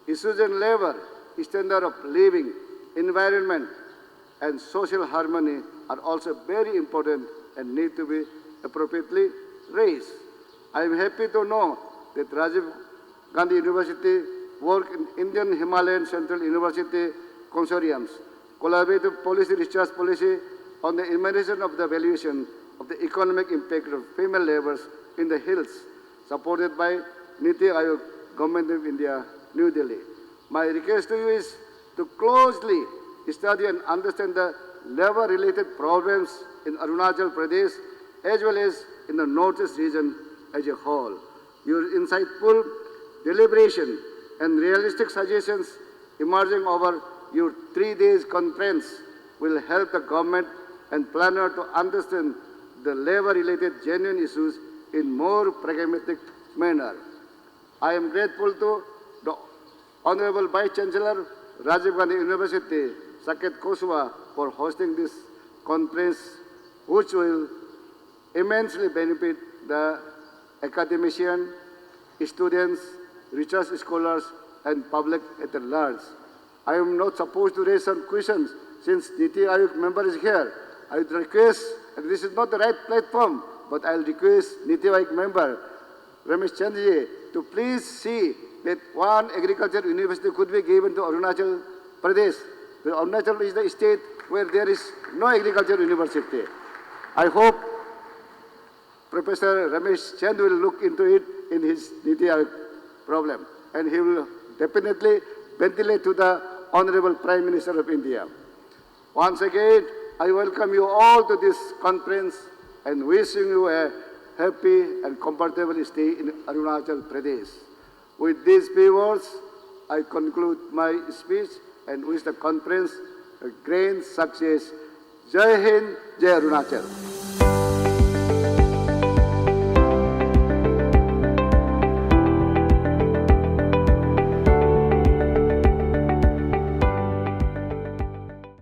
issues in labor, standard of living, environment, and social harmony are also very important and need to be appropriately raised. I am happy to know that Rajiv Gandhi University work in Indian Himalayan Central University consortiums, collaborative policy, research policy on the elimination of the valuation of the economic impact of female laborers in the hills, supported by Niti Aayog, Government of India, New Delhi. My request to you is to closely study and understand the labor-related problems in Arunachal Pradesh as well as in the Northeast region as a whole. Your insightful deliberation and realistic suggestions emerging over your 3 days conference will help the government and planner to understand the labor-related genuine issues in more pragmatic manner. I am grateful to the Honorable Vice Chancellor, Rajiv Gandhi University, Saket Koswa, for hosting this conference, which will immensely benefit the academicians, students, research scholars, and public at large. I am not supposed to raise some questions since Niti Aayog member is here. I would request, and this is not the right platform, but I will request Niti Aayog member, Ramesh Chandji, to please see that one agriculture university could be given to Arunachal Pradesh. The Arunachal is the state where there is no agriculture university. I hope Professor Ramesh Chand will look into it in his Niti Aayog problem, and he will definitely ventilate to the Honorable Prime Minister of India. Once again, I welcome you all to this conference and wishing you a happy and comfortable stay in Arunachal Pradesh. With these few words, I conclude my speech and wish the conference a grand success. Jai Hind, Jai Arunachal.